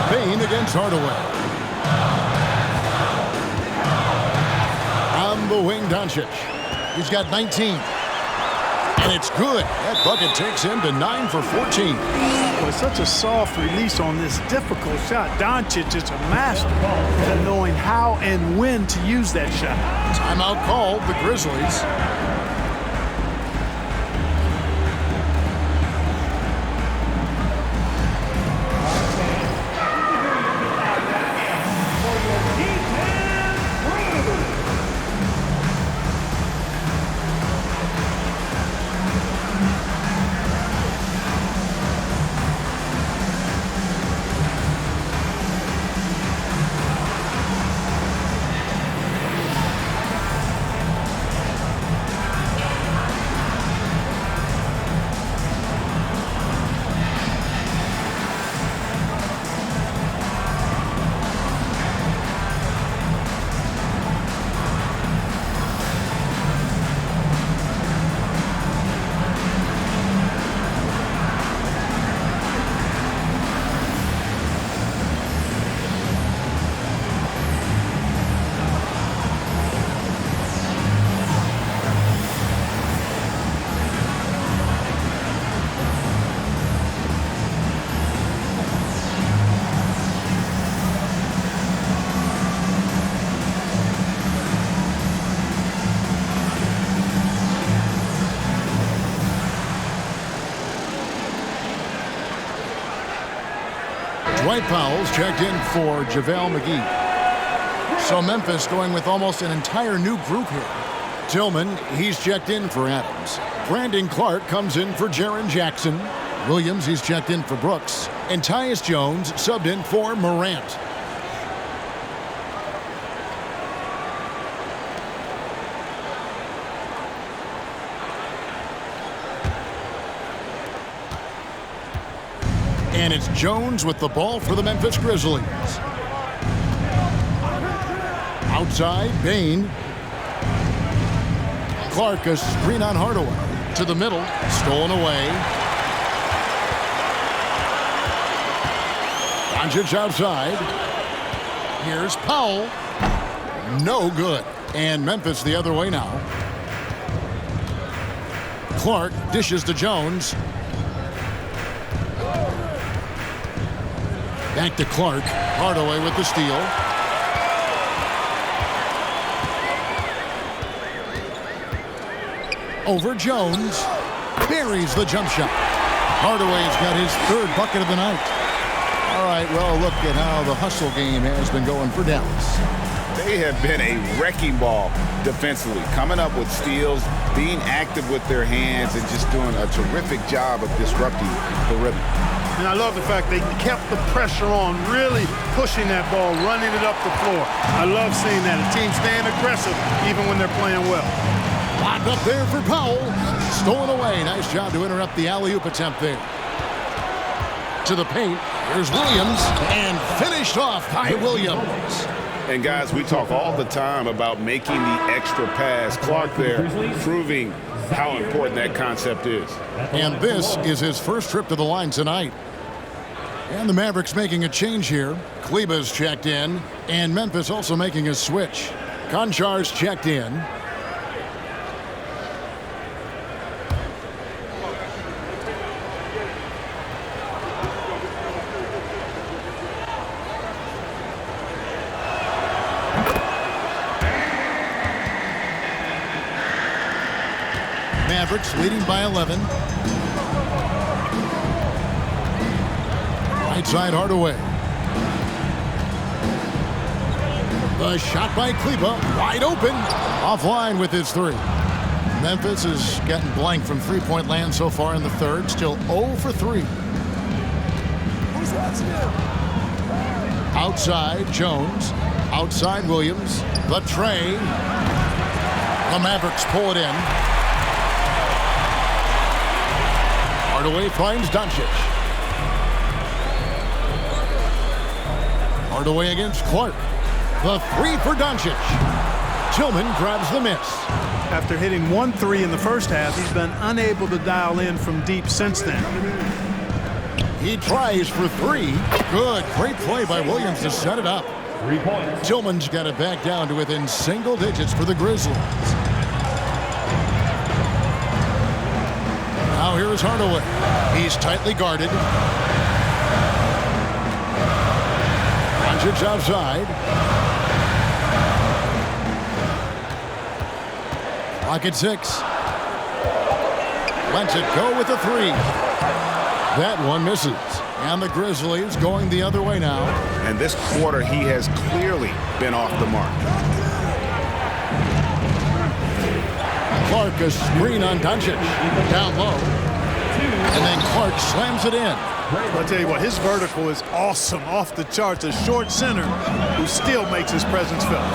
Payne against Hardaway. On the wing, Doncic. He's got 19. And it's good. That bucket takes him to 9 for 14. Boy, such a soft release on this difficult shot. Doncic is a master at knowing how and when to use that shot. Timeout called, the Grizzlies. Dwight Powell's checked in for JaVale McGee. So Memphis going with almost an entire new group here. Tillman, he's checked in for Adams. Brandon Clark comes in for Jaren Jackson. Williams, he's checked in for Brooks. And Tyus Jones subbed in for Morant. And it's Jones with the ball for the Memphis Grizzlies. Outside, Bane. Clark, a screen on Hardaway. To the middle, stolen away. Doncic outside. Here's Powell. No good. And Memphis the other way now. Clark dishes to Jones. Back to Clark. Hardaway with the steal. Over Jones. Buries the jump shot. Hardaway's got his 3rd bucket of the night. All right, well, look at how the hustle game has been going for Dallas. They have been a wrecking ball defensively, coming up with steals, being active with their hands, and just doing a terrific job of disrupting the rhythm. And I love the fact they kept the pressure on, really pushing that ball, running it up the floor. I love seeing that. A team staying aggressive even when they're playing well. Locked up there for Powell. stolen away. Nice job to interrupt the alley-oop attempt there. To the paint. Here's Williams, and finished off by Williams. And guys, we talk all the time about making the extra pass. Clark there proving how important that concept is. And this is his first trip to the line tonight. And the Mavericks making a change here. Kleba's checked in, and Memphis also making a switch. Konchar's checked in. Mavericks leading by 11. Right side Hardaway. The shot by Kleba, wide open. Offline with his three. Memphis has gotten blank from three-point land so far in the third. Still 0 for 3. Outside Jones. Outside Williams. The tray. The Mavericks pull it in. Hardaway finds Doncic. Hardaway against Clark. The three for Doncic. Tillman grabs the miss. After hitting 1 3 in the first half, he's been unable to dial in from deep since then. He tries for 3. Good. Great play by Williams to set it up. 3 points. Tillman's got it back down to within single digits for the Grizzlies. Now here is Hardaway. He's tightly guarded. Doncic outside. Clock at 6. Lets it go with a 3. That one misses. And the Grizzlies going the other way now. And this quarter, he has clearly been off the mark. Clark, a screen on Doncic. Down low. And then Clark slams it in. I'll tell you what, his vertical is awesome, off the charts. A short center who still makes his presence felt.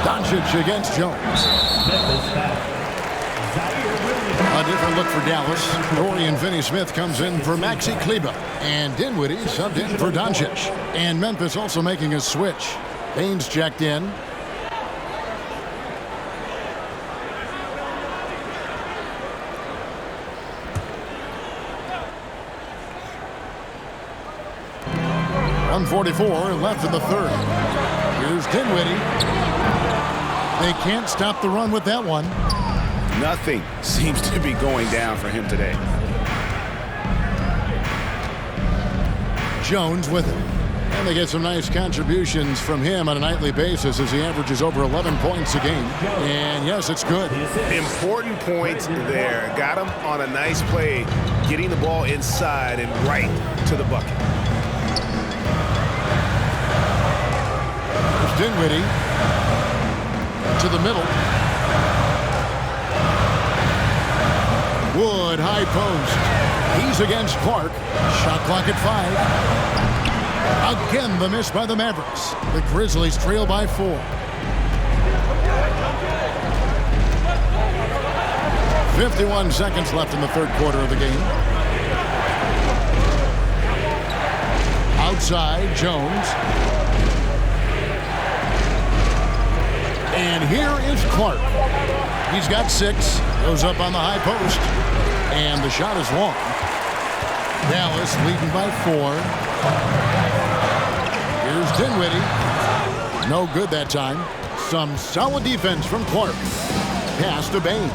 Doncic against Jones. A different look for Dallas. Dorian Finney-Smith comes in for Maxi Kleber. And Dinwiddie subbed in for Doncic. And Memphis also making a switch. Baines checked in. .144 left in the third. Here's Dinwiddie. They can't stop the run with that one. Nothing seems to be going down for him today. Jones with it. And they get some nice contributions from him on a nightly basis as he averages over 11 points a game. And yes, it's good. Important points there. Got him on a nice play, getting the ball inside and right to the bucket. Dinwiddie to the middle. Wood, high post. He's against Clark. Shot clock at 5. Again, the miss by the Mavericks. The Grizzlies trail by 4. .51 seconds left in the third quarter of the game. Outside, Jones. And here is Clark. He's got 6. Goes up on the high post. And the shot is long. Dallas leading by 4. Here's Dinwiddie. No good that time. Some solid defense from Clark. Pass to Baines.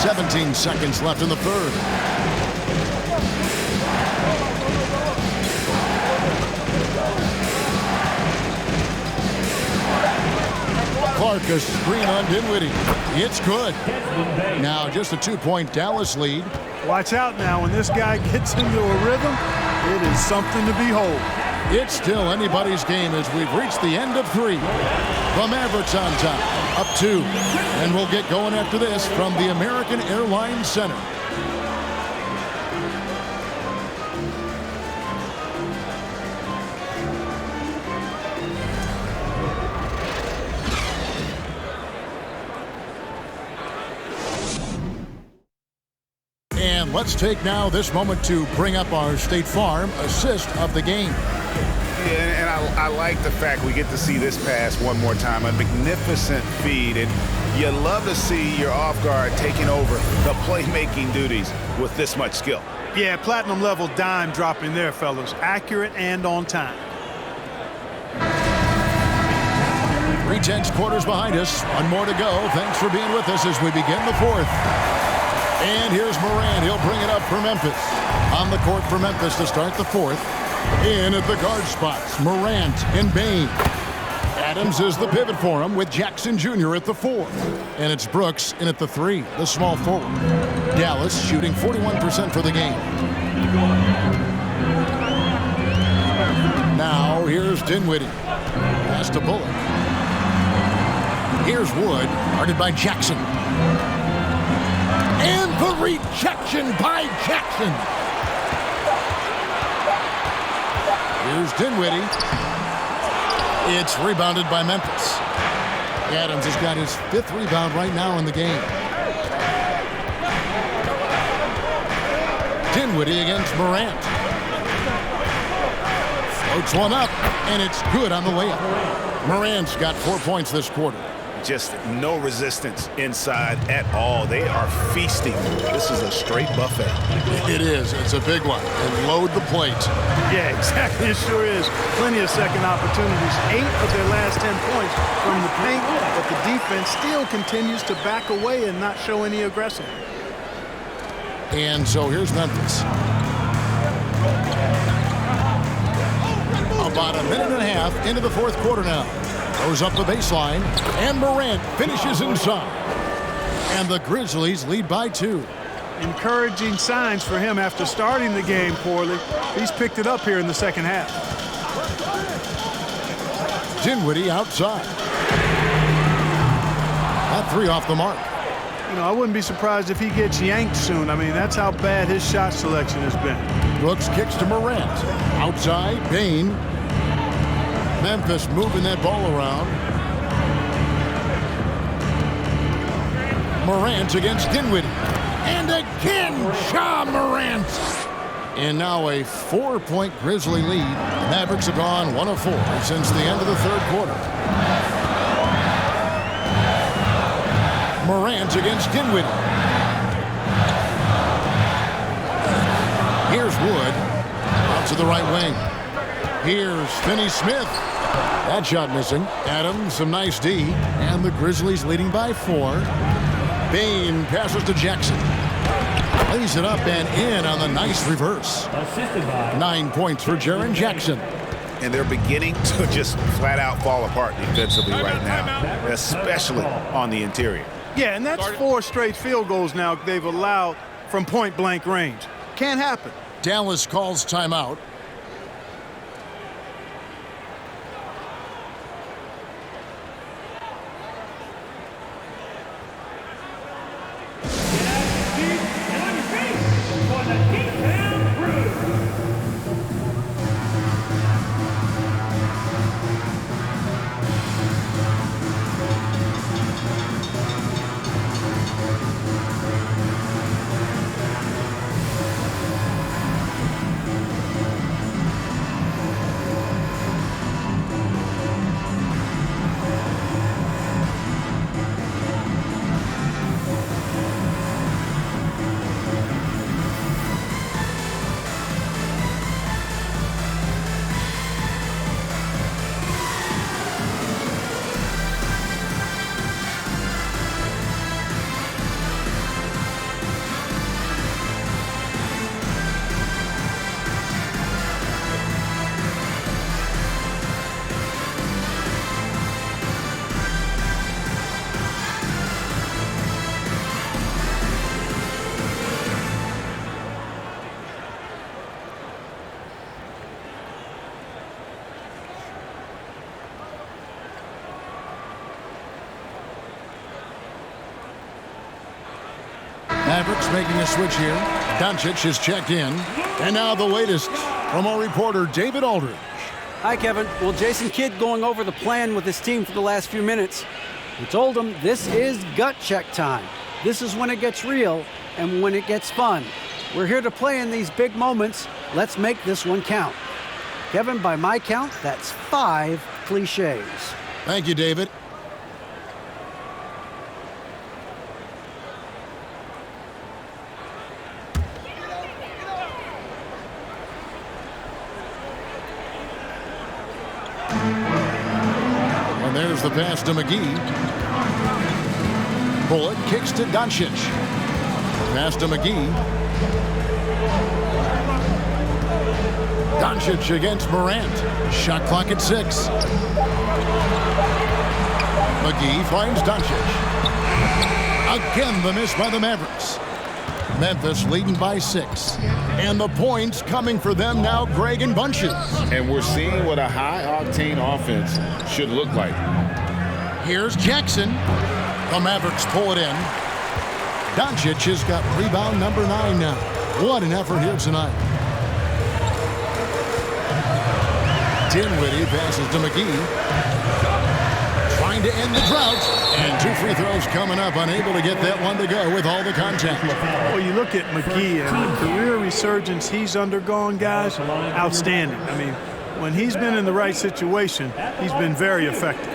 17 seconds left in the third. Clark, a screen on Dinwiddie. It's good. Now just a 2-point Dallas lead. Watch out now. When this guy gets into a rhythm, it is something to behold. It's still anybody's game as we've reached the end of 3. The Mavericks on top, up 2. And we'll get going after this from the American Airlines Center. And let's take now this moment to bring up our State Farm assist of the game. Yeah, and I like the fact we get to see this pass one more time. A magnificent feed, and you love to see your off guard taking over the playmaking duties with this much skill. Yeah, platinum level dime dropping there, fellas. Accurate and on time. 3/10 quarters behind us. One more to go. Thanks for being with us as we begin the fourth. And here's Morant. He'll bring it up for Memphis. On the court for Memphis to start the fourth. In at the guard spots, Morant and Bain. Adams is the pivot for him with Jackson Jr. at the 4. And it's Brooks in at the 3, the small forward. Dallas shooting 41% for the game. Now here's Dinwiddie. Pass to Bullock. Here's Wood, guarded by Jackson. And the rejection by Jackson. Here's Dinwiddie. It's rebounded by Memphis. Adams has got his 5th rebound right now in the game. Dinwiddie against Morant. Floats one up, and it's good on the layup. Morant's got 4 points this quarter. Just no resistance inside at all. They are feasting. This is a straight buffet. It is. It's a big one. And load the plate. Yeah, exactly. It sure is. Plenty of second opportunities. 8 of their last 10 points from the paint, but the defense still continues to back away and not show any aggression. And so here's Memphis. About a minute and a half into the fourth quarter now. Goes up the baseline, and Morant finishes inside. And the Grizzlies lead by 2. Encouraging signs for him after starting the game poorly. He's picked it up here in the second half. Dinwiddie outside. That 3 off the mark. You know, I wouldn't be surprised if he gets yanked soon. I mean, that's how bad his shot selection has been. Brooks kicks to Morant. Outside, Bain. Memphis moving that ball around. Morant against Dinwiddie. And again, Ja Morant. And now a 4-point Grizzly lead. The Mavericks have gone 1 of 4 since the end of the third quarter. Morant against Dinwiddie. Here's Wood. Out to the right wing. Here's Finney-Smith. That shot missing. Adams, some nice D. And the Grizzlies leading by 4. Bain passes to Jackson. Lays it up and in on the nice reverse. 9 points for Jaren Jackson. And they're beginning to just flat out fall apart defensively right now, especially on the interior. Yeah, and that's 4 straight field goals now they've allowed from point-blank range. Can't happen. Dallas calls timeout. Mavericks making a switch here. Doncic is checked in. And now the latest from our reporter, David Aldridge. Hi, Kevin. Well, Jason Kidd going over the plan with his team for the last few minutes. He told them this is gut check time. This is when it gets real and when it gets fun. We're here to play in these big moments. Let's make this one count. Kevin, by my count, that's 5 cliches. Thank you, David. And there's the pass to McGee. Bullock kicks to Doncic. Pass to McGee. Doncic against Morant. Shot clock at 6. McGee finds Doncic. Again, the miss by the Mavericks. Memphis leading by 6. And the points coming for them now, Greg and Bunches. And we're seeing what a high-octane offense should look like. Here's Jackson. The Mavericks pull it in. Doncic has got rebound number 9 now. What an effort here tonight. Dinwiddie passes to McGee. Trying to end the drought. And 2 free throws coming up. Unable to get that one to go with all the contact. Well, you look at McGee and the career resurgence he's undergone, guys, outstanding. I mean, when he's been in the right situation, he's been very effective.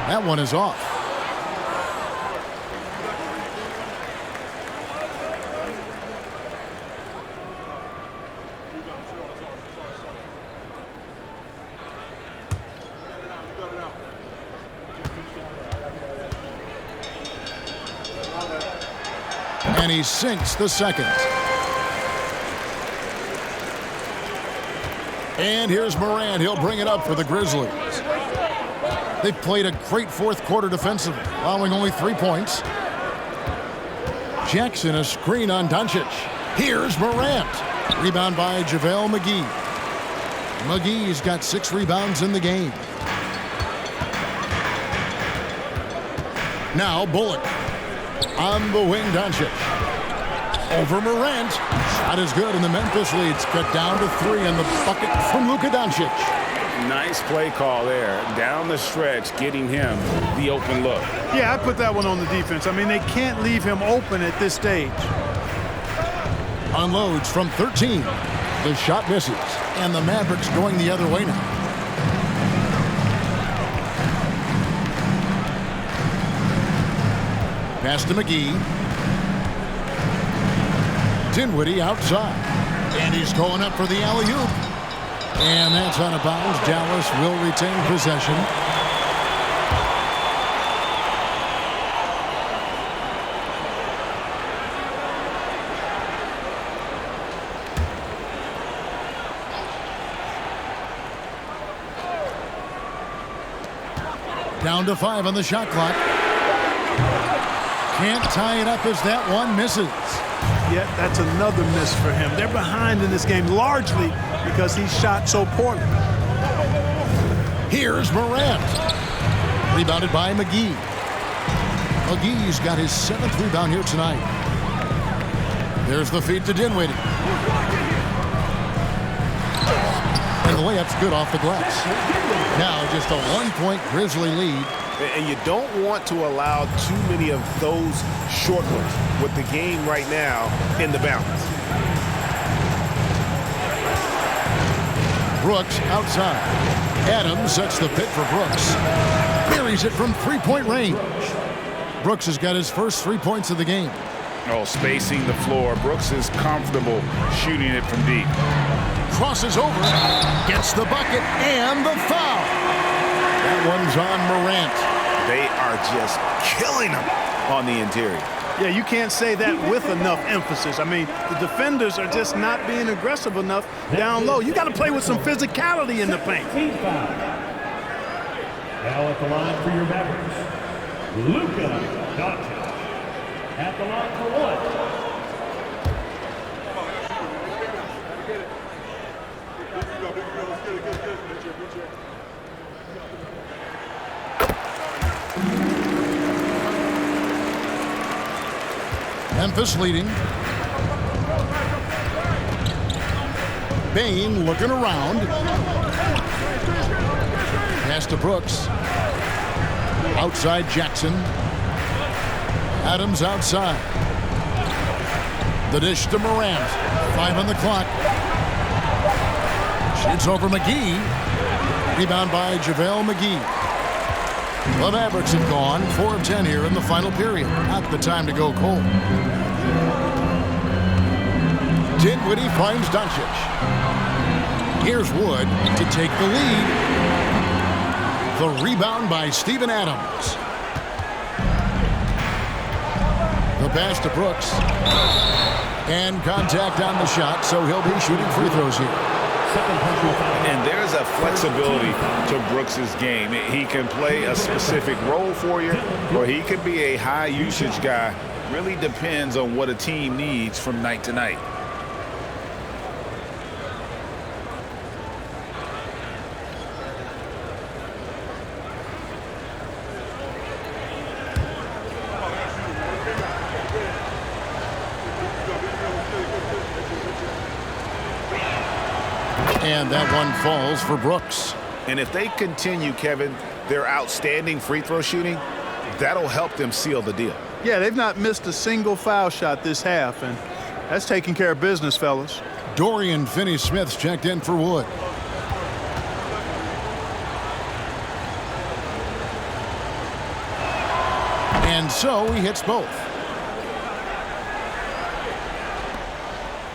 That one is off. And he sinks the second. And here's Morant. He'll bring it up for the Grizzlies. They've played a great fourth quarter defensively, allowing only 3 points. Jackson, a screen on Doncic. Here's Morant. Rebound by JaVale McGee. McGee's got 6 rebounds in the game. Now Bullock. On the wing, Doncic. Over Morant. Shot is good, and the Memphis lead's cut down to 3 on the bucket from Luka Doncic. Nice play call there. Down the stretch, getting him the open look. Yeah, I put that one on the defense. I mean, they can't leave him open at this stage. Unloads from 13. The shot misses, and the Mavericks going the other way now. Pass to McGee. Dinwiddie outside. And he's going up for the alley-oop. And that's out of bounds. Dallas will retain possession. Down to 5 on the shot clock. Can't tie it up as that one misses. Yeah, that's another miss for him. They're behind in this game largely because he shot so poorly. Here's Morant. Rebounded by McGee. McGee's got his 7th rebound here tonight. There's the feed to Dinwiddie. And the layup's good off the glass. Now just a 1-point Grizzly lead. And you don't want to allow too many of those short ones with the game right now in the balance. Brooks outside. Adams sets the pick for Brooks. Buries it from 3-point range. Brooks has got his first 3 points of the game. Oh, spacing the floor. Brooks is comfortable shooting it from deep. Crosses over, gets the bucket, and the foul. That one's on Morant. They are just killing him on the interior. Yeah, you can't say that with enough emphasis. I mean, the defenders are just not being aggressive enough down low. You got to play with some physicality in the paint. Now at the line for your Mavericks, Luka Doncic. At the line for 1. Memphis leading. Bain looking around. Pass to Brooks. Outside Jackson. Adams outside. The dish to Morant. 5 on the clock. Shoots over McGee. Rebound by JaVale McGee. The Mavericks have gone 4 of 10 here in the final period. Not the time to go cold. Dinwiddie finds Doncic. Here's Wood to take the lead. The rebound by Steven Adams. The pass to Brooks. And contact on the shot, so he'll be shooting free throws here. And there's a flexibility to Brooks's game. He can play a specific role for you, or he could be a high usage guy. Really depends on what a team needs from night to night. And that one falls for Brooks. And if they continue, Kevin, their outstanding free throw shooting, that'll help them seal the deal. Yeah, they've not missed a single foul shot this half, and that's taking care of business, fellas. Dorian Finney-Smith's checked in for Wood. And so he hits both.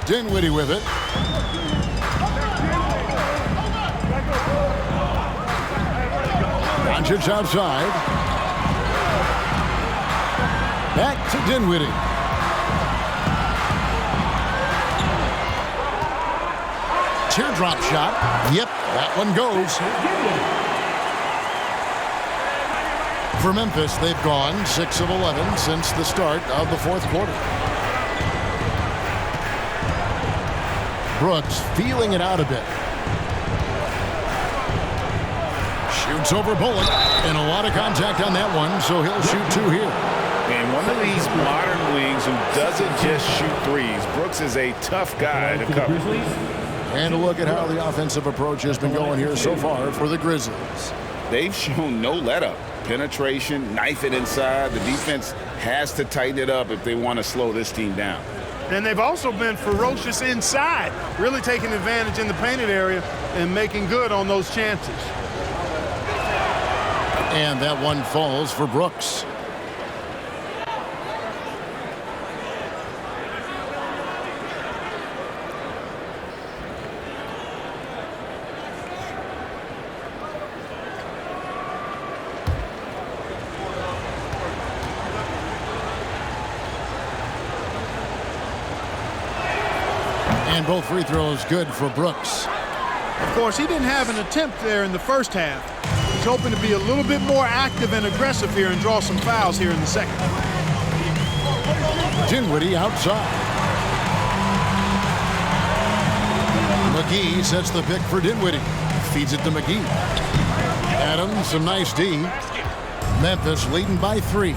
Dinwiddie with it. Doncic outside. Back to Dinwiddie. Teardrop shot. Yep, that one goes. For Memphis, they've gone 6 of 11 since the start of the fourth quarter. Brooks feeling it out a bit. Shoots over Bullock, and a lot of contact on that one, so he'll shoot 2 here. And one of these modern wings who doesn't just shoot threes. Brooks is a tough guy to cover. And a look at how the offensive approach has been going here so far for the Grizzlies. They've shown no let-up. Penetration, knife it inside. The defense has to tighten it up if they want to slow this team down. And they've also been ferocious inside, really taking advantage in the painted area and making good on those chances. And that one falls for Brooks. And both free throws good for Brooks. Of course, he didn't have an attempt there in the first half. He's hoping to be a little bit more active and aggressive here and draw some fouls here in the second. Dinwiddie outside. McGee sets the pick for Dinwiddie. Feeds it to McGee. Adams, some nice D. Memphis leading by 3.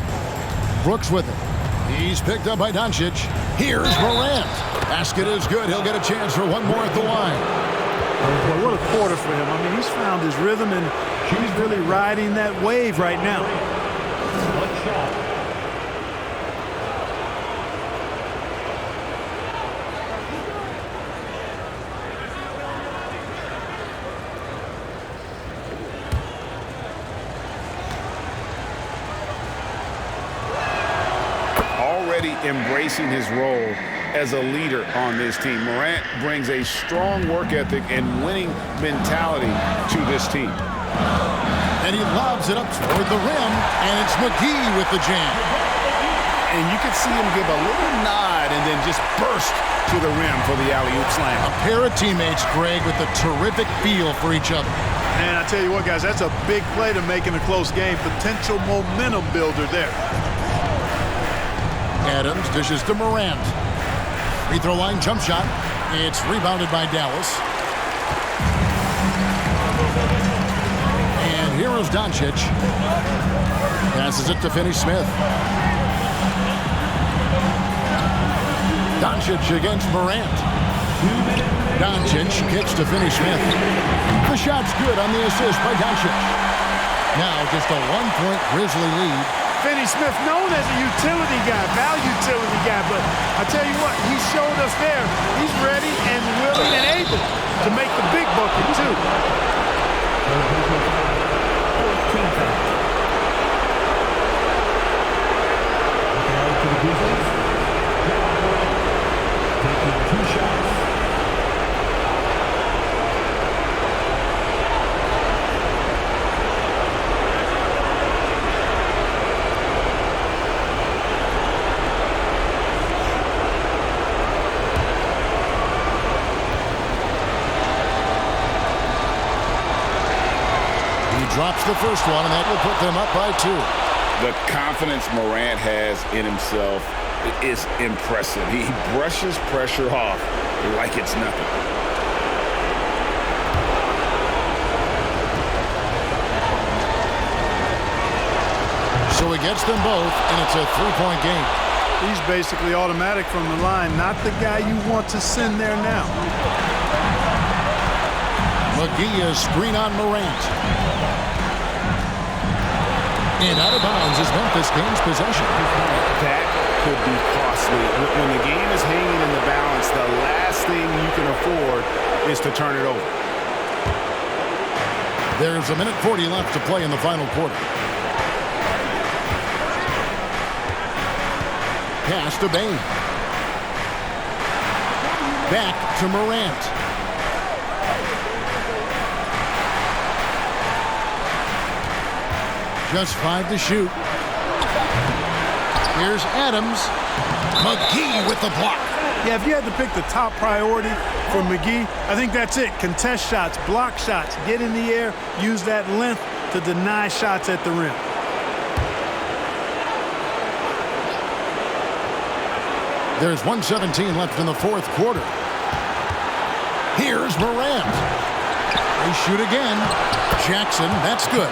Brooks with it. He's picked up by Doncic. Here's Morant. Basket is good. He'll get a chance for one more at the line. Well, what a quarter for him. I mean, he's found his rhythm, and he's really riding that wave right now. Already embracing his role as a leader on this team. Morant brings a strong work ethic and winning mentality to this team. And he lobs it up toward the rim, and it's McGee with the jam. And you can see him give a little nod and then just burst to the rim for the alley-oop slam. A pair of teammates, Greg, with a terrific feel for each other. And I tell you what, guys, that's a big play to make in a close game. Potential momentum builder there. Adams dishes to Morant. Free throw line jump shot. It's rebounded by Dallas. And here is Doncic. Passes it to Finney-Smith. Doncic against Morant. Doncic kicks to Finney Smith. The shot's good on the assist by Doncic. Now just a 1-point Grizzly lead. Finney Smith, known as a utility guy, utility guy, but I tell you what, he showed us there. He's ready and willing and able to make the big bucket, too. Taking 2 shots. Drops the first one, and that will put them up by 2. The confidence Morant has in himself is impressive. He brushes pressure off like it's nothing. So he gets them both, and it's a 3-point game. He's basically automatic from the line, not the guy you want to send there now. McGee is screen on Morant. And out of bounds as Memphis gains possession. That could be costly. When the game is hanging in the balance, the last thing you can afford is to turn it over. There's 1:40 left to play in the final quarter. Pass to Bain. Back to Morant. Just 5 to shoot. Here's Adams. McGee with the block. Yeah, if you had to pick the top priority for McGee, I think that's it. Contest shots, block shots, get in the air, use that length to deny shots at the rim. There's 1:17 left in the fourth quarter. Here's Morant. They shoot again. Jackson, that's good.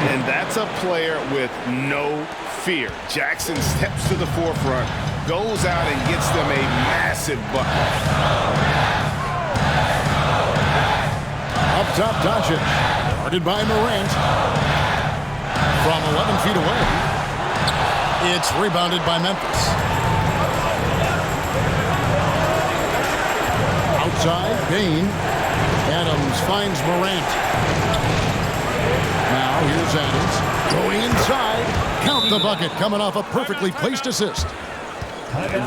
And that's a player with no fear. Jackson steps to the forefront, goes out and gets them a massive bucket. Up top, Doncic. Guarded by Morant. From 11 feet away. It's rebounded by Memphis. Outside, Bain. Adams finds Morant. Now here's Adams. Going inside. Count the bucket. Coming off a perfectly placed assist.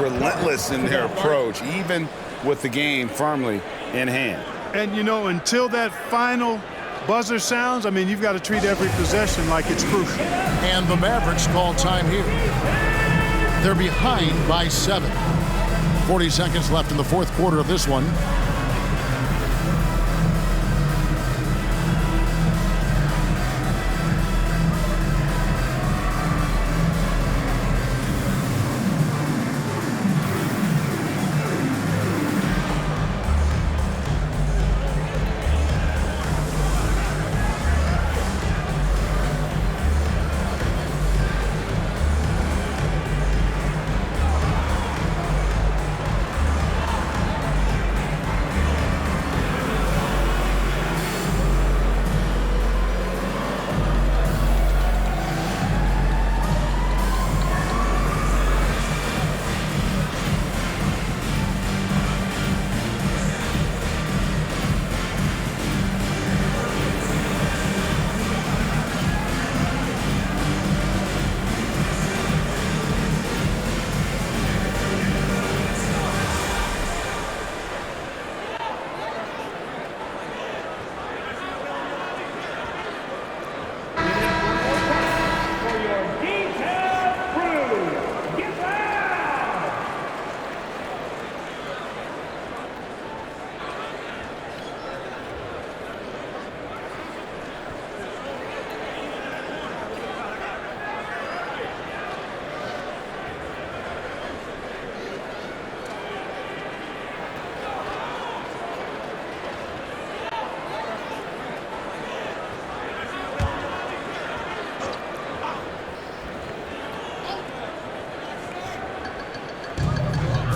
Relentless in their approach, even with the game firmly in hand. And, you know, until that final buzzer sounds, I mean, you've got to treat every possession like it's crucial. And the Mavericks call time here. They're behind by 7. 40 seconds left in the fourth quarter of this one.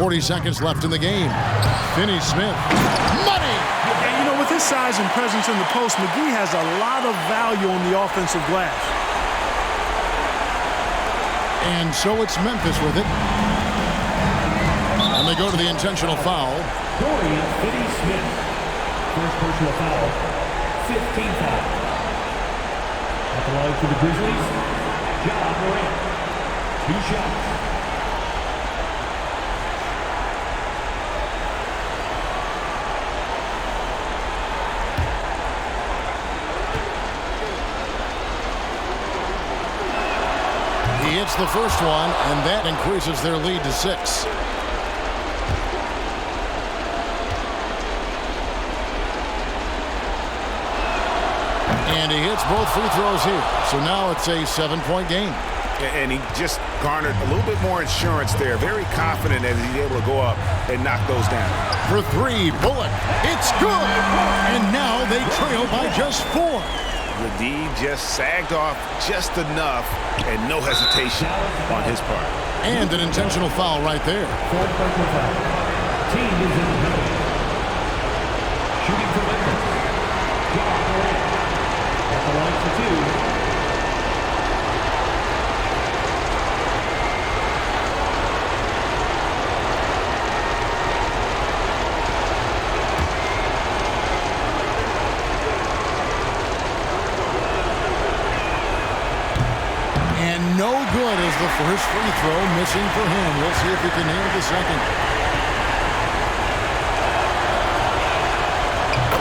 40 seconds left in the game. Finney Smith. Money! And, you know, with his size and presence in the post, McGee has a lot of value on the offensive glass. And so it's Memphis with it. And they go to the intentional foul. Dorian Finney-Smith. First personal foul. 15 foul. At the line for the Grizzlies, John Morant. 2 shots. He hits the first one, and that increases their lead to 6. And he hits both free throws here. So now it's a 7-point game. And he just garnered a little bit more insurance there. Very confident that he's able to go up and knock those down. For 3, Bullock. It's good. And now they trail by just 4. The D just sagged off just enough, and no hesitation on his part. And an intentional foul right there. Fourth personal foul. Team is in the penalty. Shooting for Memphis, John Morant. At the line for 2. No good as the first free throw missing for him. We'll see if he can nail the second.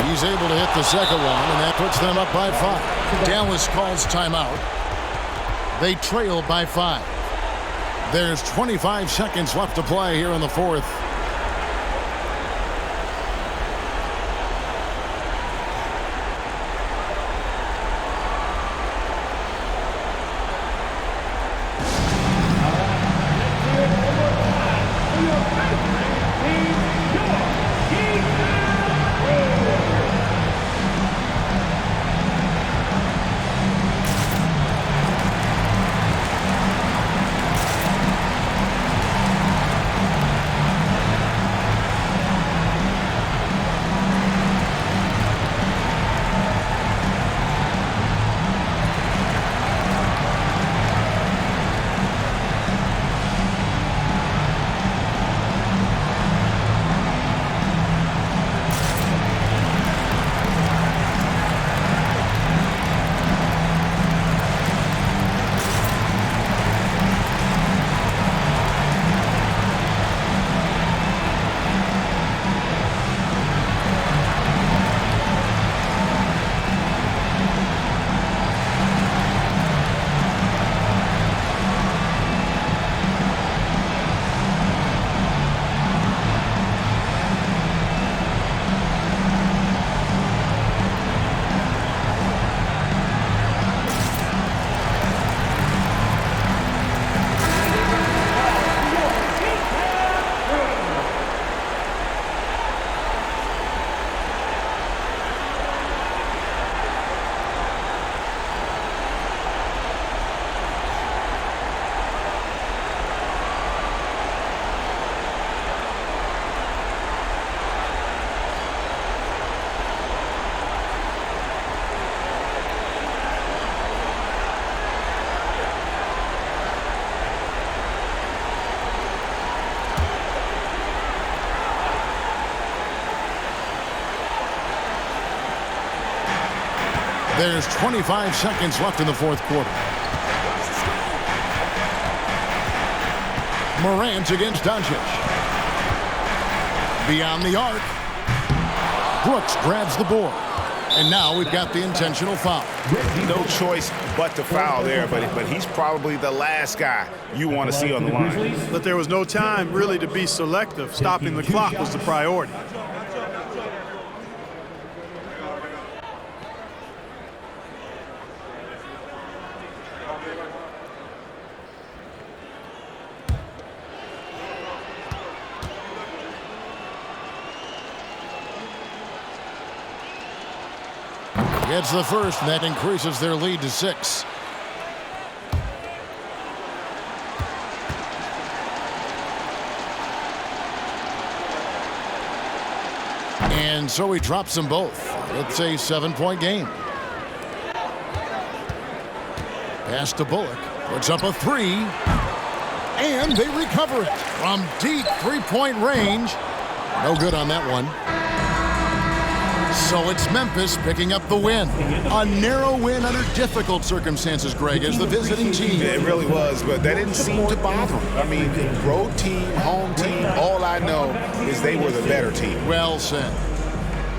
He's able to hit the second one, and that puts them up by 5. Dallas calls timeout. They trail by 5. There's 25 seconds left to play here in the fourth. There's 25 seconds left in the fourth quarter. Morant against Doncic. Beyond the arc. Brooks grabs the board. And now we've got the intentional foul. No choice but to foul there, but he's probably the last guy you want to see on the line. But there was no time really to be selective. Stopping the clock was the priority. Gets the first, and that increases their lead to 6. And so he drops them both. It's a 7-point game. Pass to Bullock. Puts up a 3. And they recover it from deep 3-point range. No good on that one. So it's Memphis picking up the win. A narrow win under difficult circumstances, Greg, as the visiting team. It really was, but that didn't seem to bother them. I mean, road team, home team, all I know is they were the better team. Well said.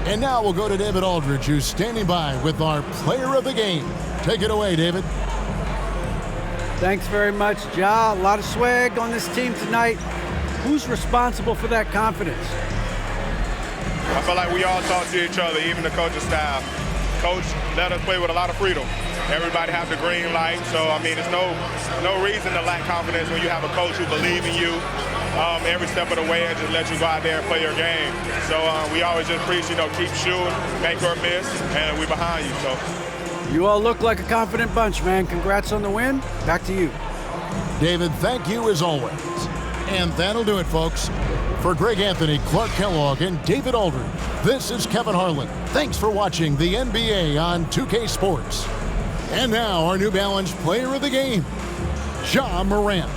And now we'll go to David Aldridge, who's standing by with our player of the game. Take it away, David. Thanks very much, Ja. A lot of swag on this team tonight. Who's responsible for that confidence? I feel like we all talk to each other, even the coaching staff. Coach let us play with a lot of freedom. Everybody have the green light, so I mean, there's no reason to lack confidence when you have a coach who believes in you every step of the way and just let you go out there and play your game. So we always just preach, keep shooting, make or miss, and we behind you. So you all look like a confident bunch, man. Congrats on the win. Back to you. David, thank you as always. And that'll do it, folks. For Greg Anthony, Clark Kellogg, and David Aldridge, this is Kevin Harlan. Thanks for watching the NBA on 2K Sports. And now our New Balance player of the game, Ja Morant.